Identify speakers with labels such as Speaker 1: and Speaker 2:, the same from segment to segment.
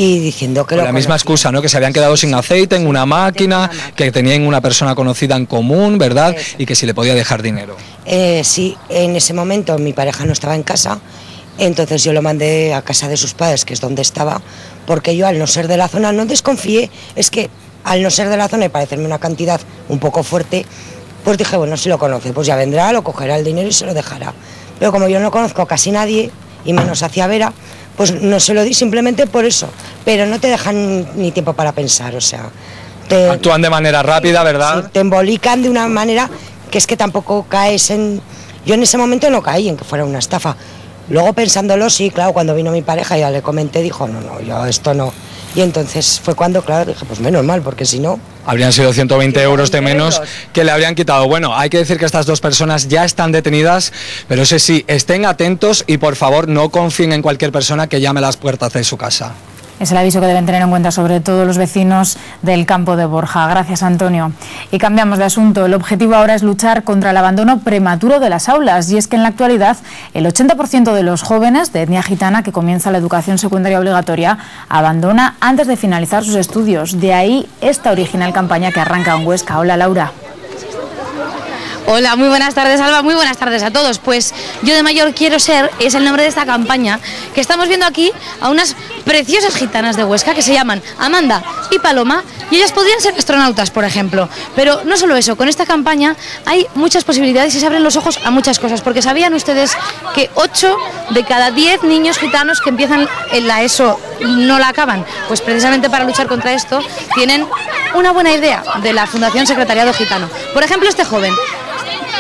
Speaker 1: y diciendo que
Speaker 2: con la misma excusa, ¿no? Que se habían quedado sin aceite en una máquina, que tenían una persona conocida en común, ¿verdad? Y que si le podía dejar dinero.
Speaker 1: Sí, en ese momento mi pareja no estaba en casa, entonces yo lo mandé a casa de sus padres, que es donde estaba, porque yo al no ser de la zona no desconfié, es que al no ser de la zona y parecerme una cantidad un poco fuerte, pues dije, bueno, si lo conoce, pues ya vendrá, lo cogerá el dinero y se lo dejará. Pero como yo no conozco a casi nadie, y menos hacia Vera, pues no se lo di simplemente por eso. Pero no te dejan ni tiempo para pensar, o sea...
Speaker 2: Actúan de manera rápida, ¿verdad?
Speaker 1: Sí, te embolican de una manera que es que tampoco caes en... Yo en ese momento no caí en que fuera una estafa. Luego pensándolo, sí, claro, cuando vino mi pareja ya le comenté, dijo, no, yo esto no... Y entonces fue cuando, claro, dije, pues menos mal, porque si no...
Speaker 2: Habrían sido 120 euros de menos que le habrían quitado. Bueno, hay que decir que estas dos personas ya están detenidas, pero eso sí, estén atentos y por favor no confíen en cualquier persona que llame a las puertas de su casa.
Speaker 3: Es el aviso que deben tener en cuenta sobre todo los vecinos del campo de Borja. Gracias, Antonio. Y cambiamos de asunto. El objetivo ahora es luchar contra el abandono prematuro de las aulas. Y es que en la actualidad el 80% de los jóvenes de etnia gitana que comienza la educación secundaria obligatoria abandona antes de finalizar sus estudios. De ahí esta original campaña que arranca en Huesca. Hola, Laura.
Speaker 4: Hola, muy buenas tardes, Alba, muy buenas tardes a todos. Pues Yo de Mayor Quiero Ser es el nombre de esta campaña que estamos viendo aquí a unas preciosas gitanas de Huesca que se llaman Amanda y Paloma, y ellas podrían ser astronautas, por ejemplo. Pero no solo eso, con esta campaña hay muchas posibilidades y se abren los ojos a muchas cosas, porque ¿sabían ustedes que 8 de cada 10 niños gitanos que empiezan en la ESO no la acaban? Pues precisamente para luchar contra esto tienen una buena idea de la Fundación Secretariado Gitano. Por ejemplo, este joven.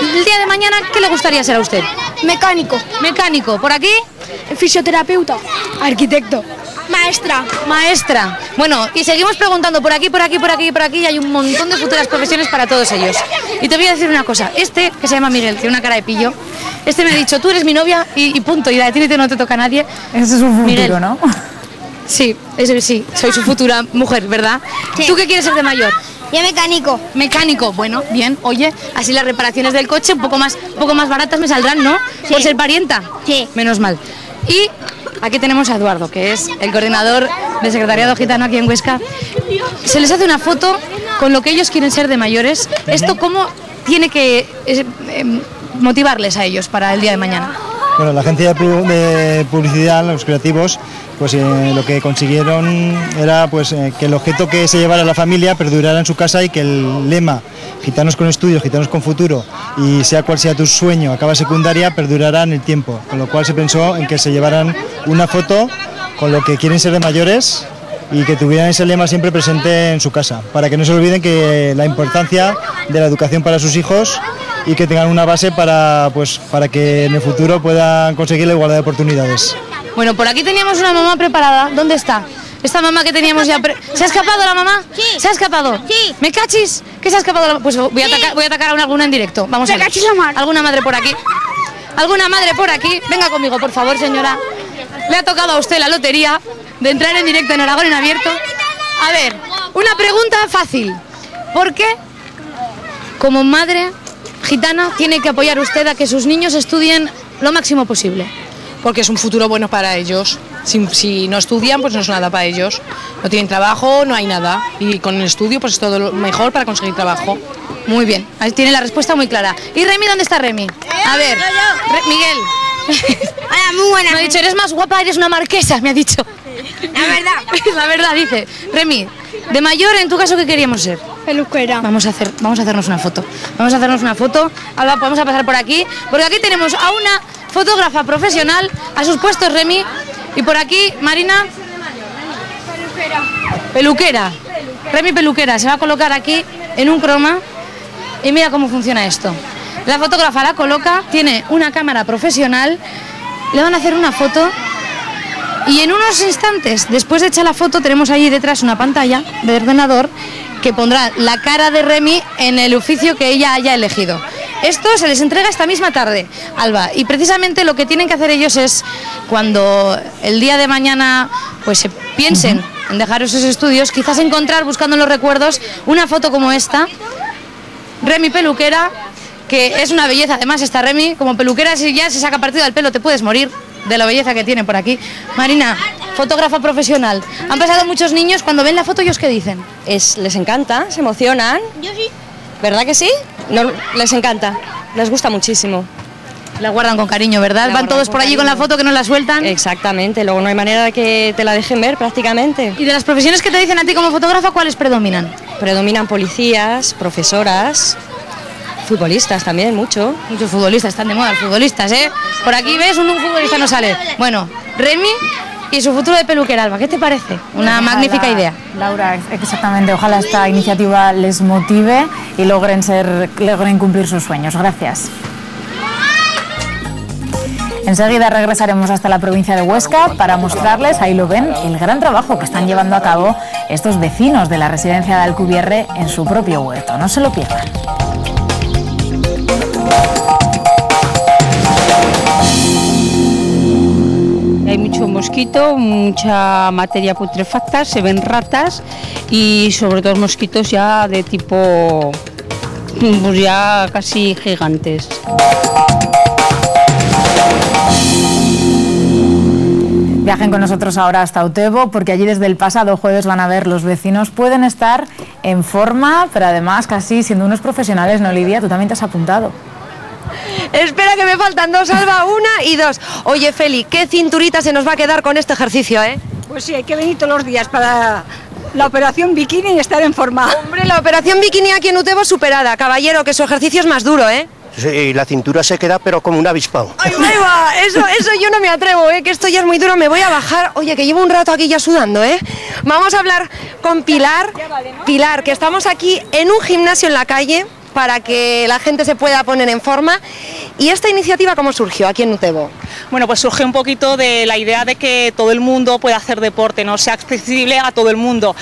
Speaker 4: El día de mañana, ¿qué le gustaría ser a usted?
Speaker 5: Mecánico.
Speaker 4: Mecánico. ¿Por aquí?
Speaker 5: Fisioterapeuta. Arquitecto. Maestra.
Speaker 4: Maestra. Bueno, y seguimos preguntando por aquí, por aquí, por aquí, por aquí, y hay un montón de futuras profesiones para todos ellos. Y te voy a decir una cosa, este, que se llama Miguel, tiene una cara de pillo, este me ha dicho, tú eres mi novia y punto, y de ti no te toca a nadie.
Speaker 3: Ese es un futuro,
Speaker 4: Miguel,
Speaker 3: ¿no?
Speaker 4: Sí, sí, soy su futura mujer, ¿verdad?
Speaker 5: Sí.
Speaker 4: ¿Tú qué quieres ser de mayor?
Speaker 5: Yo mecánico.
Speaker 4: Mecánico, bueno, bien, oye, así las reparaciones del coche un poco más baratas me saldrán, ¿no?
Speaker 5: Sí.
Speaker 4: Por ser parienta.
Speaker 5: Sí.
Speaker 4: Menos mal. Y aquí tenemos a Eduardo, que es el coordinador de Secretariado Gitano aquí en Huesca. Se les hace una foto con lo que ellos quieren ser de mayores. ¿Esto cómo tiene que motivarles a ellos para el día de mañana?
Speaker 6: Bueno, la agencia de publicidad, los creativos, pues lo que consiguieron era pues que el objeto que se llevara la familia perdurara en su casa y que el lema Gitanos con estudios, gitanos con futuro y sea cual sea tu sueño, acaba secundaria, perdurará en el tiempo. Con lo cual se pensó en que se llevaran una foto con lo que quieren ser de mayores y que tuvieran ese lema siempre presente en su casa, para que no se olviden que la importancia de la educación para sus hijos y que tengan una base para que en el futuro puedan conseguir la igualdad de oportunidades.
Speaker 4: Bueno, por aquí teníamos una mamá preparada. ¿Dónde está? Esta mamá que teníamos ya... ¿Se ha escapado la mamá?
Speaker 5: Sí.
Speaker 4: ¿Se ha escapado?
Speaker 5: Sí.
Speaker 4: ¿Me cachis? ¿Que se ha escapado la mamá? Pues voy a atacar a alguna en directo. Vamos a ver.
Speaker 5: Me cachis la mar.
Speaker 4: ¿Alguna madre por aquí? ¿Alguna madre por aquí? Venga conmigo, por favor, señora. Le ha tocado a usted la lotería de entrar en directo en Aragón en abierto. A ver, una pregunta fácil. ¿Por qué, como madre gitana, tiene que apoyar usted a que sus niños estudien lo máximo posible?
Speaker 7: Porque es un futuro bueno para ellos. Si no estudian, pues no es nada para ellos. No tienen trabajo, no hay nada. Y con el estudio, pues es todo lo mejor para conseguir trabajo.
Speaker 4: Muy bien, ahí tiene la respuesta muy clara. ¿Y Remi, dónde está Remi? A ver, Miguel.
Speaker 5: Hola, muy buena.
Speaker 4: Me ha dicho, eres más guapa, eres una marquesa, me ha dicho.
Speaker 5: La verdad.
Speaker 4: La verdad, dice. Remi, de mayor, en tu caso, ¿qué queríamos ser?
Speaker 5: Peluquera.
Speaker 4: Vamos a hacernos una foto. Vamos a hacernos una foto. Alba, vamos a pasar por aquí, porque aquí tenemos a una fotógrafa profesional, a sus puestos Remi, y por aquí Marina. Peluquera. Remi peluquera, se va a colocar aquí en un croma y mira cómo funciona esto. La fotógrafa la coloca, tiene una cámara profesional, le van a hacer una foto y en unos instantes, después de echar la foto, tenemos allí detrás una pantalla de ordenador que pondrá la cara de Remi en el oficio que ella haya elegido. Esto se les entrega esta misma tarde, Alba, y precisamente lo que tienen que hacer ellos es, cuando el día de mañana pues se piensen en dejar esos estudios, quizás encontrar, buscando en los recuerdos, una foto como esta, Remi peluquera, que es una belleza. Además, esta Remi, como peluquera, si ya se saca partido del pelo, te puedes morir. de la belleza que tiene por aquí. Marina, fotógrafa profesional. Han pasado muchos niños, cuando ven la foto, ¿ellos qué dicen?
Speaker 8: Les encanta, se emocionan.
Speaker 5: Yo sí.
Speaker 8: ¿Verdad que sí? No, les encanta, les gusta muchísimo.
Speaker 4: La guardan con cariño, ¿verdad? Van todos por allí con la foto que no la sueltan.
Speaker 8: Exactamente, luego no hay manera de que te la dejen ver prácticamente.
Speaker 4: ¿Y de las profesiones que te dicen a ti como fotógrafa, cuáles predominan?
Speaker 8: Predominan policías, profesoras, futbolistas también, mucho.
Speaker 4: Muchos futbolistas, están de moda los futbolistas, ¿eh? Por aquí ves, un futbolista no sale. Bueno, Remy y su futuro de peluquera, Alba, ¿qué te parece? Una magnífica idea.
Speaker 3: Laura, exactamente, ojalá esta iniciativa les motive y logren cumplir sus sueños. Gracias. Enseguida regresaremos hasta la provincia de Huesca para mostrarles, ahí lo ven, el gran trabajo que están llevando a cabo estos vecinos de la residencia de Alcubierre en su propio huerto. No se lo pierdan.
Speaker 9: Hay mucho mosquito, mucha materia putrefacta, se ven ratas y sobre todo mosquitos ya de tipo, pues ya casi gigantes.
Speaker 3: Viajen con nosotros ahora hasta Utebo, porque allí desde el pasado jueves van a ver, los vecinos pueden estar en forma, pero además casi siendo unos profesionales, ¿no, Lidia? Tú también te has apuntado.
Speaker 10: Espera, que me faltan dos, Alba, 1 y 2. Oye, Feli, ¿qué cinturita se nos va a quedar con este ejercicio, eh?
Speaker 11: Pues sí, hay que venir todos los días para la operación bikini y estar en forma.
Speaker 10: Hombre, la operación bikini aquí en Utebo superada. Caballero, que su ejercicio es más duro, ¿eh?
Speaker 12: Sí, la cintura se queda pero como un avispado.
Speaker 10: ¡Ay, va! Eso yo no me atrevo, que esto ya es muy duro, me voy a bajar. Oye, que llevo un rato aquí ya sudando, Vamos a hablar con Pilar. Pilar, que estamos aquí en un gimnasio en la calle para que la gente se pueda poner en forma. ¿Y esta iniciativa cómo surgió aquí en Utebo?
Speaker 13: Bueno, pues surge un poquito de la idea de que todo el mundo pueda hacer deporte, no sea accesible a todo el mundo.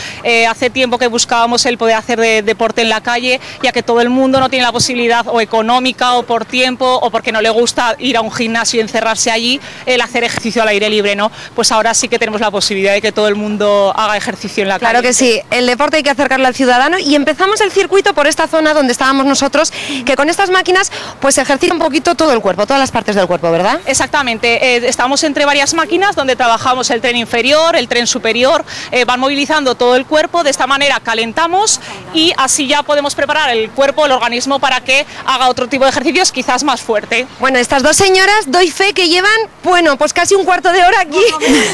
Speaker 13: Hace tiempo que buscábamos el poder hacer deporte en la calle, ya que todo el mundo no tiene la posibilidad o económica o por tiempo o porque no le gusta ir a un gimnasio y encerrarse allí, el hacer ejercicio al aire libre, ¿no? Pues ahora sí que tenemos la posibilidad de que todo el mundo haga ejercicio en la calle.
Speaker 10: Claro que sí, el deporte hay que acercarle al ciudadano y empezamos el circuito por esta zona donde estábamos nosotros, que con estas máquinas pues se ejercita un poquito todo el cuerpo, todas las partes del cuerpo, ¿verdad?
Speaker 13: Exactamente, estamos entre varias máquinas donde trabajamos el tren inferior, el tren superior, van movilizando todo el cuerpo, de esta manera calentamos y así ya podemos preparar el cuerpo, el organismo para que haga otro tipo de ejercicios quizás más fuerte.
Speaker 10: Bueno, estas dos señoras doy fe que llevan, bueno, pues casi un cuarto de hora aquí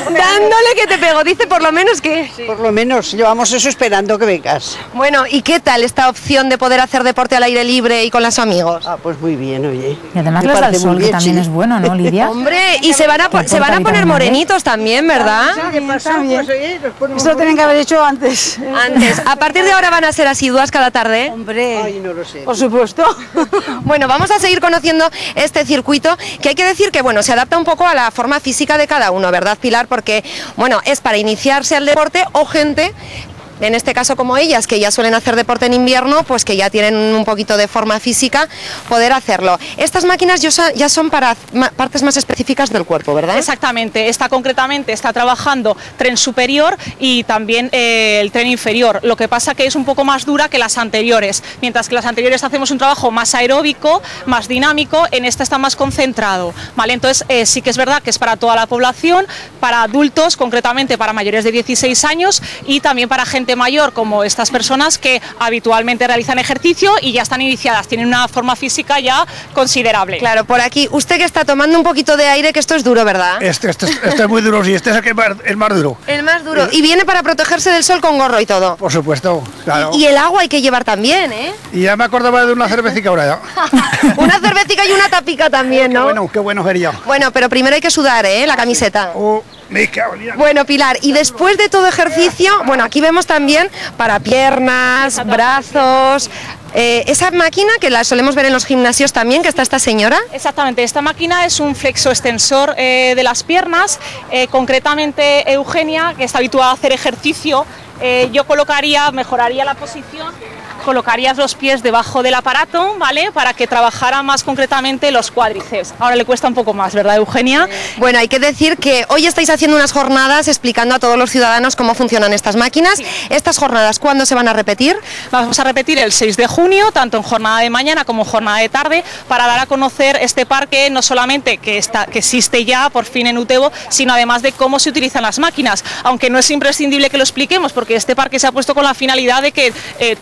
Speaker 10: dándole que te pego, dice por lo menos que...
Speaker 14: Sí. Por lo menos, llevamos eso esperando que vengas.
Speaker 10: Bueno, ¿y qué tal esta opción de poder hacer deporte al aire libre y con los amigos?
Speaker 14: Ah, pues muy bien, oye.
Speaker 3: Y además les da el sol, que también es bueno, ¿no, Lidia?
Speaker 10: Hombre, y se van a poner morenitos también, ¿verdad?
Speaker 11: Eso lo tienen que haber hecho antes.
Speaker 10: Antes. A partir de ahora van a ser asiduas cada tarde.
Speaker 11: Hombre,
Speaker 14: ay, no lo sé.
Speaker 11: Por supuesto.
Speaker 10: Bueno, vamos a seguir conociendo este circuito, que hay que decir que, bueno, se adapta un poco a la forma física de cada uno, ¿verdad, Pilar? Porque, bueno, es para iniciarse al deporte o gente... En este caso como ellas, que ya suelen hacer deporte en invierno, pues que ya tienen un poquito de forma física, poder hacerlo. Estas máquinas ya son para partes más específicas del cuerpo, ¿verdad?
Speaker 13: Exactamente, esta concretamente está trabajando tren superior y también el tren inferior. Lo que pasa que es un poco más dura que las anteriores. Mientras que las anteriores hacemos un trabajo más aeróbico, más dinámico, en esta está más concentrado, ¿vale? Entonces sí que es verdad que es para toda la población, para adultos, concretamente para mayores de 16 años y también para gente mayor como estas personas que habitualmente realizan ejercicio y ya están iniciadas, tienen una forma física ya considerable.
Speaker 10: Claro, por aquí, usted que está tomando un poquito de aire, que esto es duro, ¿verdad?
Speaker 12: Este es muy duro, sí, este es el más duro.
Speaker 10: El más duro, y viene para protegerse del sol con gorro y todo.
Speaker 12: Por supuesto, claro.
Speaker 10: Y el agua hay que llevar también, ¿eh?
Speaker 12: Y ya me acordaba de una cervecita ahora ya.
Speaker 10: Una cervecita y una tapica también, ¿no?
Speaker 12: Qué bueno sería.
Speaker 10: Bueno, pero primero hay que sudar, ¿eh? La camiseta. Bueno, Pilar, y después de todo ejercicio, bueno, aquí vemos también para piernas, brazos... esa máquina que la solemos ver en los gimnasios también, que está esta señora.
Speaker 13: Exactamente, esta máquina es un flexoextensor de las piernas, concretamente Eugenia, que está habituada a hacer ejercicio, yo mejoraría la posición, colocarías los pies debajo del aparato, ¿vale? Para que trabajara más concretamente los cuádriceps. Ahora le cuesta un poco más, ¿verdad, Eugenia?
Speaker 10: Bueno, hay que decir que hoy estáis haciendo unas jornadas explicando a todos los ciudadanos cómo funcionan estas máquinas. Sí. ¿Estas jornadas cuándo se van a repetir?
Speaker 13: Vamos a repetir el 6 de junio, tanto en jornada de mañana como en jornada de tarde, para dar a conocer este parque, no solamente que existe ya por fin en Utebo, sino además de cómo se utilizan las máquinas, aunque no es imprescindible que lo expliquemos, porque este parque se ha puesto con la finalidad de que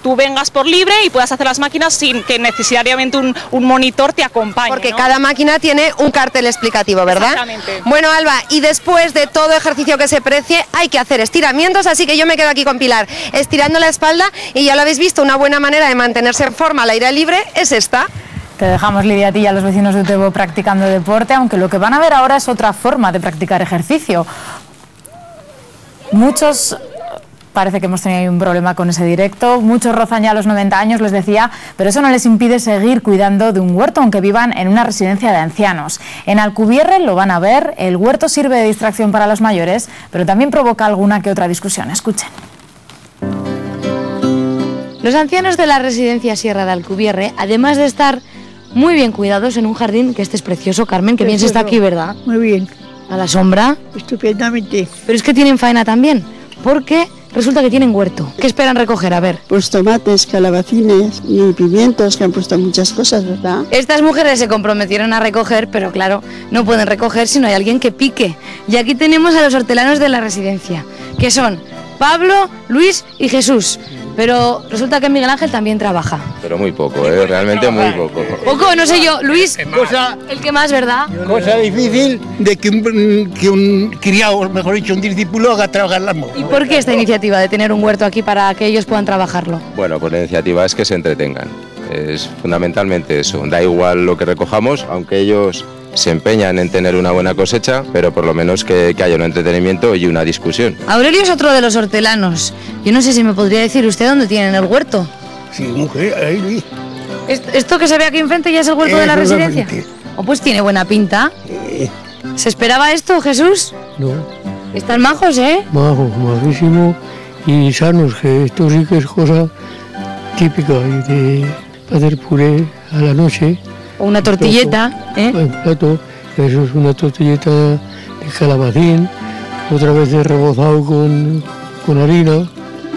Speaker 13: tú vengas por libre y puedas hacer las máquinas sin que necesariamente un monitor te acompañe.
Speaker 10: Porque
Speaker 13: ¿no?
Speaker 10: cada máquina tiene un cartel explicativo, ¿verdad?
Speaker 13: Exactamente.
Speaker 10: Bueno, Alba, y después de todo ejercicio que se precie, hay que hacer estiramientos, así que yo me quedo aquí con Pilar, estirando la espalda, y ya lo habéis visto, una buena manera de mantenerse en forma al aire libre es esta.
Speaker 3: Te dejamos, Lidia, a ti y a los vecinos de Utebo practicando deporte, aunque lo que van a ver ahora es otra forma de practicar ejercicio. Muchos... Parece que hemos tenido ahí un problema con ese directo. Muchos rozan ya los 90 años, les decía, pero eso no les impide seguir cuidando de un huerto, aunque vivan en una residencia de ancianos. En Alcubierre lo van a ver, el huerto sirve de distracción para los mayores, pero también provoca alguna que otra discusión. Escuchen.
Speaker 4: Los ancianos de la residencia Sierra de Alcubierre, además de estar muy bien cuidados en un jardín, que este es precioso, Carmen, que bien se está aquí, ¿verdad?
Speaker 15: Muy bien.
Speaker 4: A la sombra.
Speaker 15: Estupendamente.
Speaker 4: Pero es que tienen faena también, porque... resulta que tienen huerto. ¿Qué esperan recoger? A ver.
Speaker 15: Pues tomates, calabacines y pimientos, que han puesto muchas cosas, ¿verdad?
Speaker 4: Estas mujeres se comprometieron a recoger, pero claro, no pueden recoger si no hay alguien que pique. Y aquí tenemos a los hortelanos de la residencia, que son Pablo, Luis y Jesús. Pero resulta que Miguel Ángel también trabaja.
Speaker 16: Pero muy poco, realmente muy poco.
Speaker 4: Poco, no sé yo. Luis, el que más, ¿verdad?
Speaker 12: Cosa difícil de que un criado, mejor dicho, un discípulo haga trabajar las mujeres.
Speaker 4: ¿Y por qué esta iniciativa de tener un huerto aquí para que ellos puedan trabajarlo?
Speaker 16: Bueno, pues la iniciativa es que se entretengan. Es fundamentalmente eso. Da igual lo que recojamos, aunque ellos se empeñan en tener una buena cosecha, pero por lo menos que haya un entretenimiento y una discusión.
Speaker 4: Aurelio es otro de los hortelanos. Yo no sé si me podría decir usted dónde tienen el huerto.
Speaker 12: Sí, mujer, ahí.
Speaker 4: ¿Esto que se ve aquí enfrente ya es el huerto de la residencia? Oh, pues tiene buena pinta. ¿Se esperaba esto, Jesús?
Speaker 17: No.
Speaker 4: Están majos, ¿eh?
Speaker 17: Majos, majísimos y sanos, que esto sí que es cosa típica de hacer puré a la noche.
Speaker 4: O una tortilleta, ¿eh?
Speaker 17: Un plato, eso es una tortilleta de calabacín, otra vez de rebozado con harina.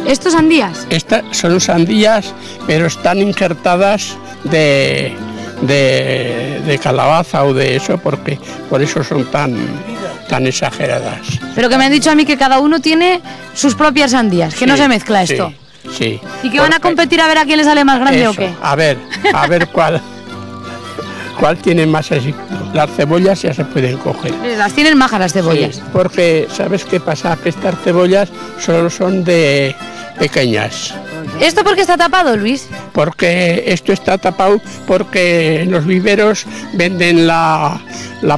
Speaker 4: ¿Estos sandías?
Speaker 18: Estas son sandías, pero están injertadas de calabaza o de eso, porque por eso son tan exageradas.
Speaker 4: Pero que me han dicho a mí que cada uno tiene sus propias sandías, que no se mezcla esto.
Speaker 18: Sí.
Speaker 4: ¿Y que van a competir a ver a quién le sale más grande
Speaker 18: eso,
Speaker 4: o qué?
Speaker 18: A ver cuál tiene más éxito. Las cebollas ya se pueden coger.
Speaker 4: Las tienen majas las cebollas.
Speaker 18: Sí, porque ¿sabes qué pasa? Que estas cebollas solo son de pequeñas.
Speaker 4: ¿Esto por qué está tapado, Luis?
Speaker 18: Porque esto está tapado porque en los viveros venden la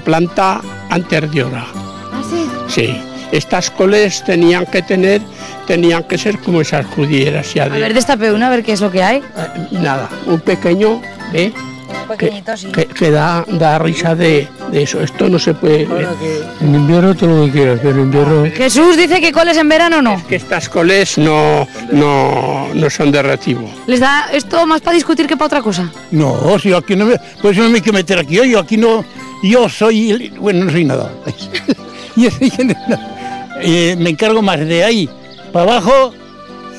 Speaker 18: planta antes de hora.
Speaker 4: ¿Ah, sí?
Speaker 18: Sí. Estas coles tenían que ser como esas judieras ya de...
Speaker 4: A ver, destape una, a ver qué es lo que hay.
Speaker 18: Nada, un pequeño, ¿eh?
Speaker 4: Pequeñito, sí.
Speaker 18: Que da risa de eso. Esto no se puede ver.
Speaker 17: En invierno todo lo que quieras, pero en invierno...
Speaker 4: Jesús dice que coles en verano no.
Speaker 18: Es que estas coles no son de recibo.
Speaker 4: ¿Les da esto más para discutir que para otra cosa?
Speaker 12: No, si aquí no me... Pues no me hay que meter aquí. Yo aquí no... Yo soy... Bueno, no soy nada. Yo soy... me encargo más de ahí para abajo,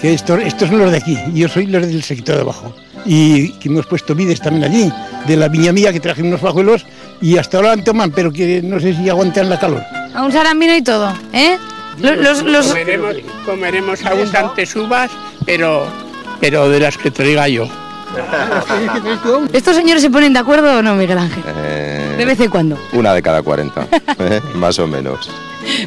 Speaker 12: que estos son los de aquí. Yo soy los del sector de abajo. Y que hemos puesto vides también allí, de la viña mía, que traje unos pajuelos y hasta ahora toman, pero que no sé si aguantan la calor.
Speaker 4: A un sarambino y todo, ¿eh?
Speaker 18: Comeremos abundantes uvas, pero de las que traiga yo.
Speaker 4: ¿Estos señores se ponen de acuerdo o no, Miguel Ángel? De vez en cuando.
Speaker 16: Una de cada 40, más o menos.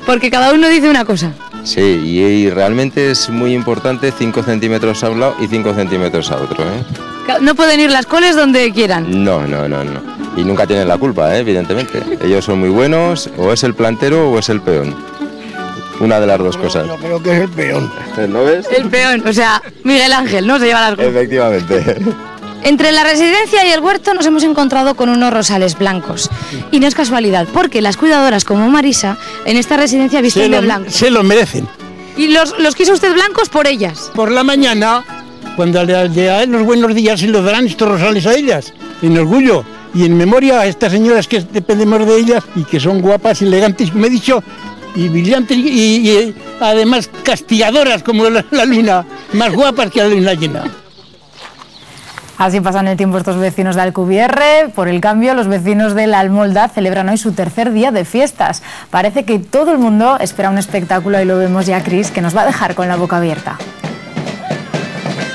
Speaker 4: Porque cada uno dice una cosa.
Speaker 16: Sí, y realmente es muy importante 5 centímetros a un lado y 5 centímetros a otro, ¿eh?
Speaker 4: No pueden ir las coles donde quieran.
Speaker 16: No. Y nunca tienen la culpa, evidentemente. Ellos son muy buenos, o es el plantero o es el peón. Una de las dos cosas.
Speaker 12: Yo creo que es el peón.
Speaker 16: ¿No ves?
Speaker 4: El peón, o sea, Miguel Ángel, ¿no? Se lleva las cosas.
Speaker 16: Efectivamente.
Speaker 4: Entre la residencia y el huerto nos hemos encontrado con unos rosales blancos. Y no es casualidad, porque las cuidadoras como Marisa en esta residencia visten de blanco.
Speaker 12: Se lo merecen.
Speaker 4: ¿Y los quiso usted blancos por ellas?
Speaker 12: Por la mañana, cuando le dan los buenos días y los darán estos rosales a ellas, en orgullo y en memoria a estas señoras que dependemos de ellas y que son guapas, elegantes, como he dicho, y brillantes y además castigadoras como la luna, más guapas que la luna llena.
Speaker 3: Así pasan el tiempo estos vecinos de Alcubierre. Por el cambio, los vecinos de La Almolda celebran hoy su tercer día de fiestas. Parece que todo el mundo espera un espectáculo y lo vemos ya, Cris, que nos va a dejar con la boca abierta.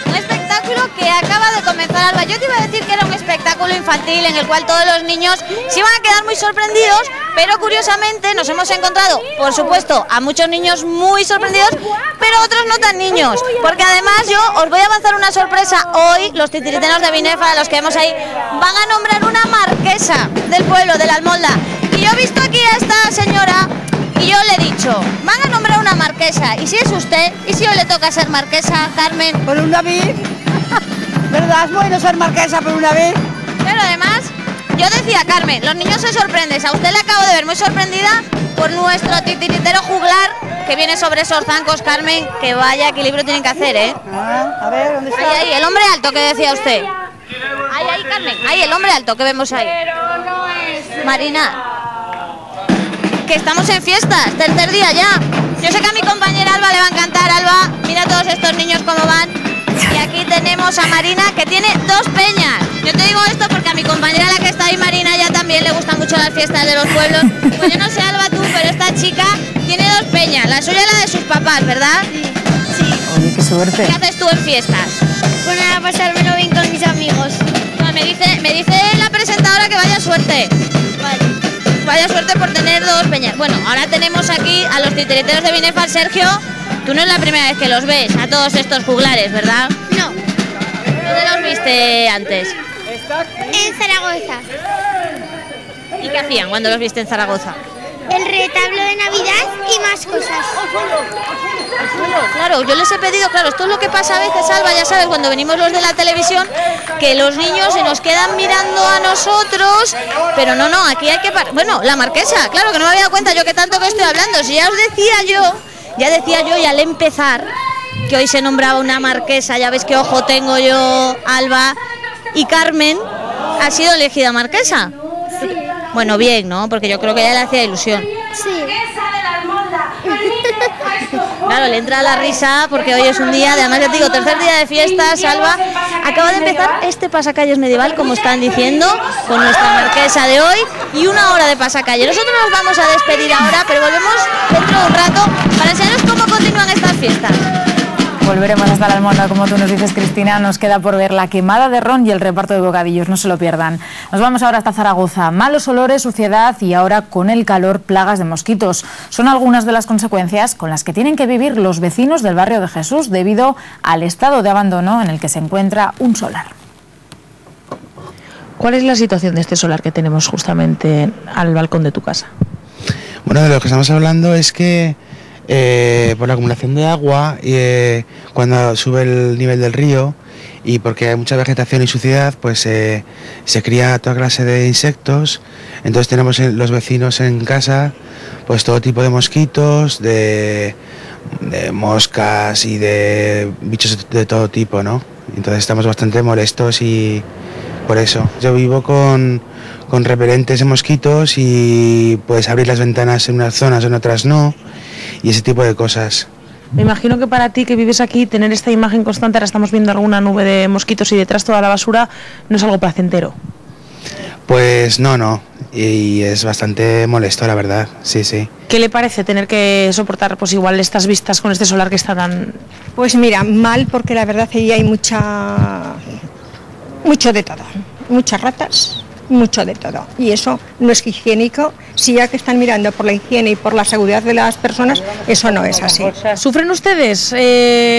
Speaker 19: Un espectáculo que acaba de comenzar, Alba. Yo te iba a decir que era un espectáculo infantil en el cual todos los niños se iban a quedar muy sorprendidos, pero curiosamente nos hemos encontrado, por supuesto, a muchos niños muy sorprendidos, pero otros no tan niños, porque además yo os voy a avanzar una sorpresa. Hoy los titiriteros de Binefar, los que vemos ahí, van a nombrar una marquesa del pueblo de La Almolda. Y yo he visto aquí a esta señora y yo le he dicho, van a nombrar una marquesa, y si es usted, y si hoy le toca ser marquesa, Carmen.
Speaker 14: Por una vez, ¿verdad? Es bueno ser marquesa por una vez.
Speaker 19: Pero además, yo decía, Carmen, los niños se sorprenden. A usted le acabo de ver muy sorprendida por nuestro titiritero juglar que viene sobre esos zancos, Carmen, que vaya equilibrio tienen que hacer, ¿eh?
Speaker 14: A ver, ¿dónde está?
Speaker 19: Ahí, el hombre alto que decía usted. Ahí, Carmen, ahí, el hombre alto que vemos ahí. Marina, que estamos en fiestas, tercer día ya. Yo sé que a mi compañera Alba le va a encantar. Alba, mira a todos estos niños cómo van. Y aquí tenemos a Marina, que tiene 2 peñas. Yo te digo esto porque a mi compañera, la que está ahí, Marina, ya también le gustan mucho las fiestas de los pueblos. Pues yo no sé, Alba, tú, pero esta chica tiene 2 peñas. La suya y la de sus papás, ¿verdad?
Speaker 3: Sí. Oye, qué suerte.
Speaker 19: ¿Qué haces tú en fiestas?
Speaker 5: Pues nada, pasármelo bien con mis amigos.
Speaker 19: No, me dice la presentadora que vaya suerte.
Speaker 5: Vale.
Speaker 19: Vaya suerte por tener 2 peñas. Bueno, ahora tenemos aquí a los titiriteros de Binefar. Sergio, tú no es la primera vez que los ves, a todos estos juglares, ¿verdad?
Speaker 5: No.
Speaker 19: ¿Dónde los viste antes?
Speaker 5: En Zaragoza.
Speaker 19: ¿Y qué hacían cuando los viste en Zaragoza?
Speaker 5: El retablo de Navidad y más cosas.
Speaker 19: Claro, yo les he pedido, claro, esto es lo que pasa a veces, Alba, ya sabes, cuando venimos los de la televisión, que los niños se nos quedan mirando a nosotros, pero no, aquí hay que... Bueno, la marquesa, claro, que no me había dado cuenta yo que tanto que estoy hablando. Si ya os decía yo, y al empezar, que hoy se nombraba una marquesa, ya ves qué ojo tengo yo, Alba, y Carmen ha sido elegida marquesa. Sí. Bueno, bien, ¿no? Porque yo creo que ella le hacía ilusión.
Speaker 5: Sí.
Speaker 19: Claro, le entra la risa porque hoy es un día, además ya te digo, tercer día de fiestas, Alba. Acaba de empezar este pasacalles medieval, como están diciendo, con nuestra marquesa de hoy y 1 hora de pasacalle. Nosotros nos vamos a despedir ahora, pero volvemos dentro de un rato para enseñaros cómo continúan estas fiestas.
Speaker 3: Volveremos hasta La Almolda, como tú nos dices, Cristina. Nos queda por ver la quemada de ron y el reparto de bocadillos, no se lo pierdan. Nos vamos ahora hasta Zaragoza. Malos olores, suciedad y ahora con el calor, plagas de mosquitos. Son algunas de las consecuencias con las que tienen que vivir los vecinos del barrio de Jesús debido al estado de abandono en el que se encuentra un solar.
Speaker 20: ¿Cuál es la situación de este solar que tenemos justamente al balcón de tu casa?
Speaker 21: Bueno, de lo que estamos hablando es que por la acumulación de agua, cuando sube el nivel del río y porque hay mucha vegetación y suciedad, pues se cría toda clase de insectos. Entonces tenemos los vecinos en casa pues todo tipo de mosquitos, de moscas y de bichos de todo tipo, ¿no? Entonces estamos bastante molestos y por eso. Yo vivo con repelentes de mosquitos y puedes abrir las ventanas en unas zonas, en otras no, y ese tipo de cosas.
Speaker 20: Me imagino que para ti, que vives aquí, tener esta imagen constante, ahora estamos viendo alguna nube de mosquitos y detrás toda la basura, no es algo placentero.
Speaker 21: Pues no, y es bastante molesto, la verdad, sí.
Speaker 20: ¿Qué le parece tener que soportar pues igual estas vistas con este solar que está tan...?
Speaker 11: Pues mira, mal, porque la verdad ahí hay mucho de todo, muchas ratas, mucho de todo, y eso no es higiénico. Si ya que están mirando por la higiene y por la seguridad de las personas, eso no es así.
Speaker 20: ¿Sufren ustedes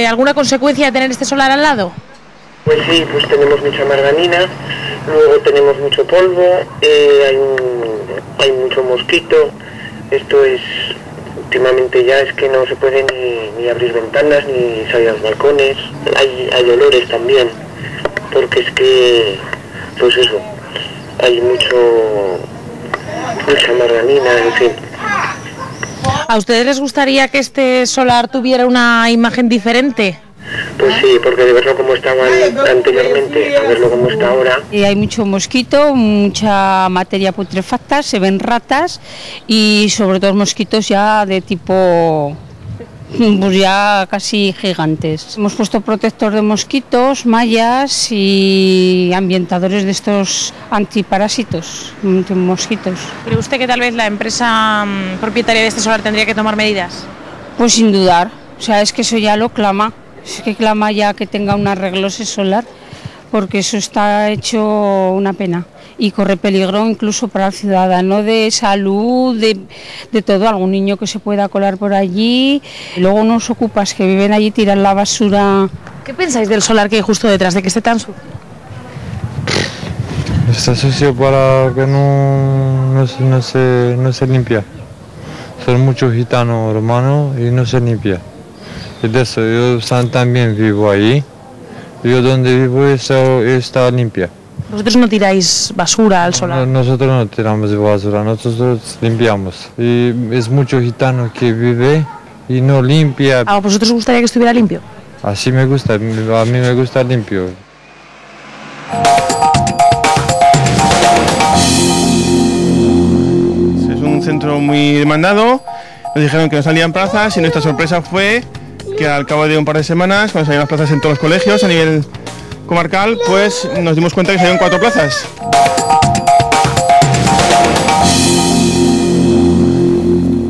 Speaker 20: alguna consecuencia de tener este solar al lado?
Speaker 22: Pues sí, pues tenemos mucha marganina, luego tenemos mucho polvo, hay mucho mosquito. Esto es, últimamente ya es que no se puede ni abrir ventanas ni salir a los balcones. Hay olores también, porque es que, pues eso, hay mucha marganina, en fin.
Speaker 20: ¿A ustedes les gustaría que este solar tuviera una imagen diferente?
Speaker 22: Pues sí, porque de verlo como estaba anteriormente a verlo como está ahora.
Speaker 9: Y hay mucho mosquito, mucha materia putrefacta, se ven ratas y sobre todo mosquitos ya de tipo, pues ya casi gigantes. Hemos puesto protector de mosquitos, mallas y ambientadores de estos antiparásitos, mosquitos.
Speaker 20: ¿Cree usted que tal vez la empresa propietaria de este solar tendría que tomar medidas?
Speaker 9: Pues sin dudar, o sea, es que eso ya lo clama. Es que clama ya que tenga un arreglo ese solar, porque eso está hecho una pena y corre peligro incluso para el ciudadano de salud, de todo, algún niño que se pueda colar por allí. Y luego unos ocupas que viven allí tiran la basura.
Speaker 20: ¿Qué pensáis del solar que hay justo detrás, de que esté tan sucio?
Speaker 1: Está sucio para que no se limpia. Son muchos gitanos hermanos y no se limpia. De eso, yo también vivo ahí. Yo donde vivo está limpia.
Speaker 20: ¿Vosotros no tiráis basura al solar?
Speaker 1: Nosotros no tiramos basura, nosotros limpiamos. Y es mucho gitano que vive y no limpia.
Speaker 20: ¿A vosotros os gustaría que estuviera limpio?
Speaker 1: Así me gusta, a mí me gusta limpio.
Speaker 2: Es un centro muy demandado. Nos dijeron que no salían plazas y nuestra sorpresa fue que al cabo de un par de semanas, cuando salían las plazas en todos los colegios a nivel comarcal, pues nos dimos cuenta que salieron 4 plazas.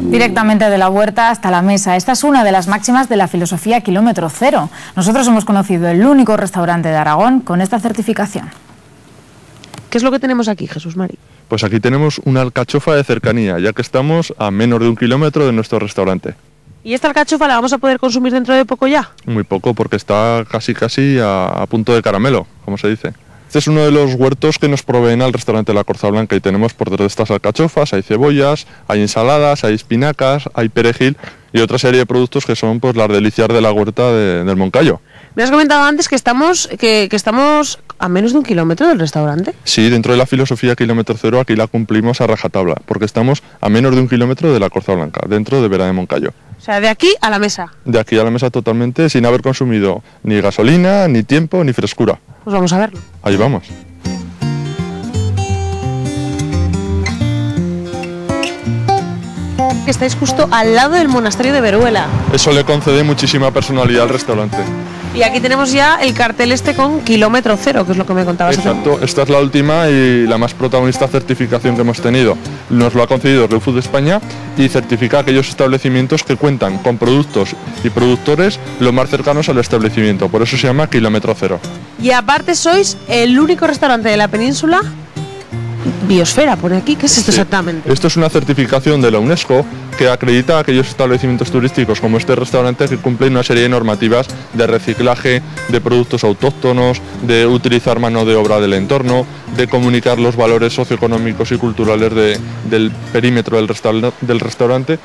Speaker 3: Directamente de la huerta hasta la mesa. Esta es una de las máximas de la filosofía Kilómetro Cero. Nosotros hemos conocido el único restaurante de Aragón con esta certificación.
Speaker 20: ¿Qué es lo que tenemos aquí, Jesús Mari?
Speaker 23: Pues aquí tenemos una alcachofa de cercanía, ya que estamos a menos de 1 kilómetro de nuestro restaurante.
Speaker 20: ¿Y esta alcachofa la vamos a poder consumir dentro de poco ya?
Speaker 23: Muy poco, porque está casi a punto de caramelo, como se dice. Este es uno de los huertos que nos proveen al restaurante La Corza Blanca y tenemos por detrás de estas alcachofas, hay cebollas, hay ensaladas, hay espinacas, hay perejil y otra serie de productos que son pues las delicias de la huerta del Moncayo.
Speaker 20: Me has comentado antes que estamos a menos de 1 kilómetro del restaurante.
Speaker 23: Sí, dentro de la filosofía Kilómetro Cero aquí la cumplimos a rajatabla, porque estamos a menos de 1 kilómetro de La Corza Blanca, dentro de Vera de Moncayo.
Speaker 20: O sea, de aquí a la mesa.
Speaker 23: De aquí a la mesa totalmente, sin haber consumido ni gasolina, ni tiempo, ni frescura.
Speaker 20: Pues vamos a verlo.
Speaker 23: Ahí vamos.
Speaker 20: Que estáis justo al lado del monasterio de Veruela.
Speaker 23: Eso le concede muchísima personalidad al restaurante.
Speaker 20: Y aquí tenemos ya el cartel este con Kilómetro Cero, que es lo que me contabas.
Speaker 23: Exacto, esta es la última y la más protagonista certificación que hemos tenido. Nos lo ha concedido Real Food España y certifica aquellos establecimientos que cuentan con productos y productores lo más cercanos al establecimiento. Por eso se llama Kilómetro Cero.
Speaker 20: Y aparte sois el único restaurante de la península Biosfera, pone aquí. ¿Qué es esto exactamente?
Speaker 23: Esto es una certificación de la UNESCO que acredita a aquellos establecimientos turísticos como este restaurante que cumplen una serie de normativas de reciclaje de productos autóctonos, de utilizar mano de obra del entorno, de comunicar los valores socioeconómicos y culturales del perímetro del restaurante.